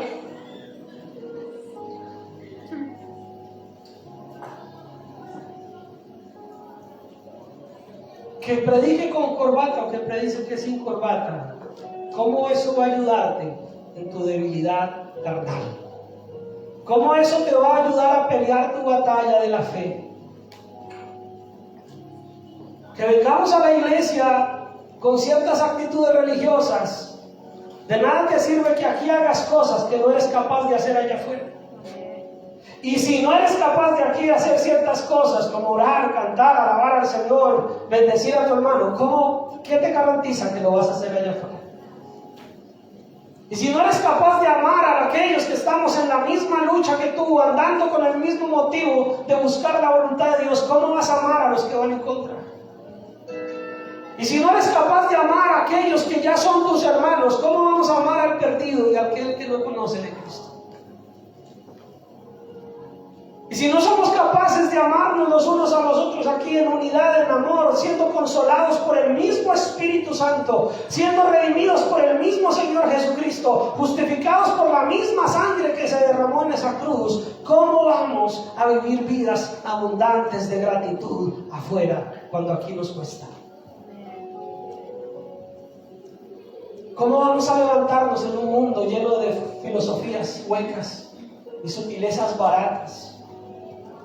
Que predique con corbata o que predique sin corbata, ¿cómo eso va a ayudarte en tu debilidad carnal? ¿Cómo eso te va a ayudar a pelear tu batalla de la fe? Que vengamos a la iglesia con ciertas actitudes religiosas, de nada te sirve que aquí hagas cosas que no eres capaz de hacer allá afuera. Y si no eres capaz de aquí hacer ciertas cosas como orar, cantar, alabar al Señor, bendecir a tu hermano, ¿qué te garantiza que lo vas a hacer allá afuera? Y si no eres capaz de amar a aquellos que estamos en la misma lucha que tú, andando con el mismo motivo de buscar la voluntad de Dios, ¿cómo vas a amar a los que van en contra? Y si no eres capaz de amar a aquellos que ya son tus hermanos, ¿cómo vamos a amar al perdido y a aquel que no conoce de Cristo? Y si no somos capaces de amarnos los unos a los otros aquí en unidad, en amor, siendo consolados por el mismo Espíritu Santo, siendo redimidos por el mismo Señor Jesucristo, justificados por la misma sangre que se derramó en esa cruz, ¿cómo vamos a vivir vidas abundantes de gratitud afuera cuando aquí nos cuesta? ¿Cómo vamos a levantarnos en un mundo lleno de filosofías huecas y sutilezas baratas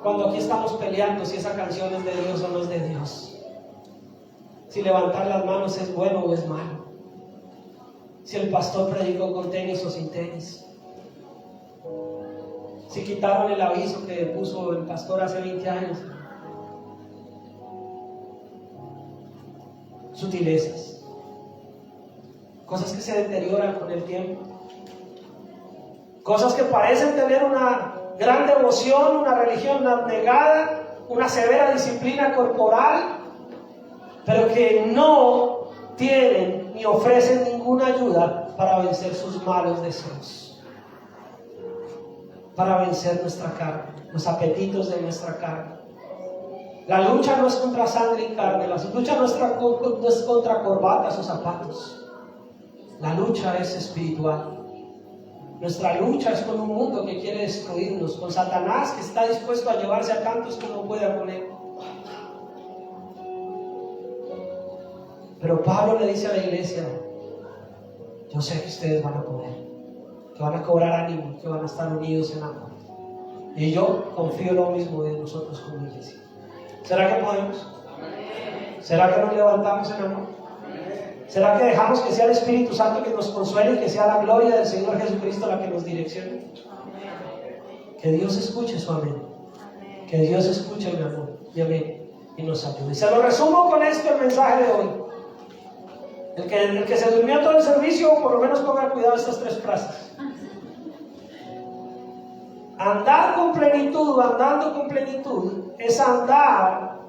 cuando aquí estamos peleando si esa canción es de Dios o no es de Dios? Si levantar las manos es bueno o es malo. Si el pastor predicó con tenis o sin tenis. Si quitaron el aviso que puso el pastor hace 20 años. Sutilezas. Cosas que se deterioran con el tiempo. Cosas que parecen tener una gran devoción, una religión abnegada, una severa disciplina corporal, pero que no tienen ni ofrecen ninguna ayuda para vencer sus malos deseos, para vencer nuestra carne, los apetitos de nuestra carne. La lucha no es contra sangre y carne, la lucha no es contra corbatas o zapatos. La lucha es espiritual. Nuestra lucha es con un mundo que quiere destruirnos, con Satanás que está dispuesto a llevarse a tantos como pueda con él. Pero Pablo le dice a la iglesia: yo sé que ustedes van a poder, que van a cobrar ánimo, que van a estar unidos en amor. Y yo confío lo mismo de nosotros como iglesia. ¿Será que podemos? ¿Será que nos levantamos en amor? ¿Será que dejamos que sea el Espíritu Santo que nos consuele y que sea la gloria del Señor Jesucristo la que nos direccione? Que Dios escuche su amén. Que Dios escuche mi amor y amén y nos ayude. Y se lo resumo con esto el mensaje de hoy. El que se durmió todo el servicio, por lo menos ponga cuidado estas 3 frases. Andar con plenitud, andando con plenitud, es andar.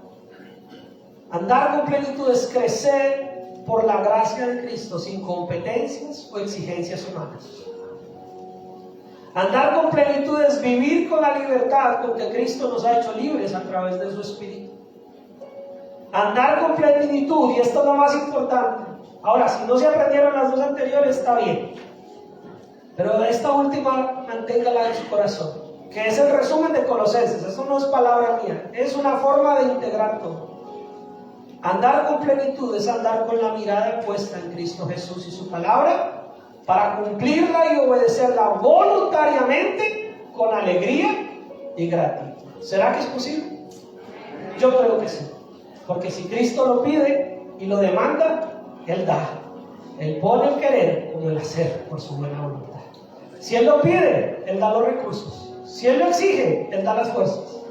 Andar con plenitud es crecer por la gracia de Cristo, sin competencias o exigencias humanas. Andar con plenitud es vivir con la libertad con que Cristo nos ha hecho libres a través de su Espíritu. Andar con plenitud, y esto es lo más importante. Ahora, si no se aprendieron las 2 anteriores, está bien. Pero esta última, manténgala en su corazón, que es el resumen de Colosenses. Eso no es palabra mía, es una forma de integrar todo. Andar con plenitud es andar con la mirada puesta en Cristo Jesús y su palabra, para cumplirla y obedecerla voluntariamente, con alegría y gratitud. ¿Será que es posible? Yo creo que sí. Porque si Cristo lo pide y lo demanda, Él da. Él pone el querer como el hacer por su buena voluntad. Si Él lo pide, Él da los recursos. Si Él lo exige, Él da las fuerzas.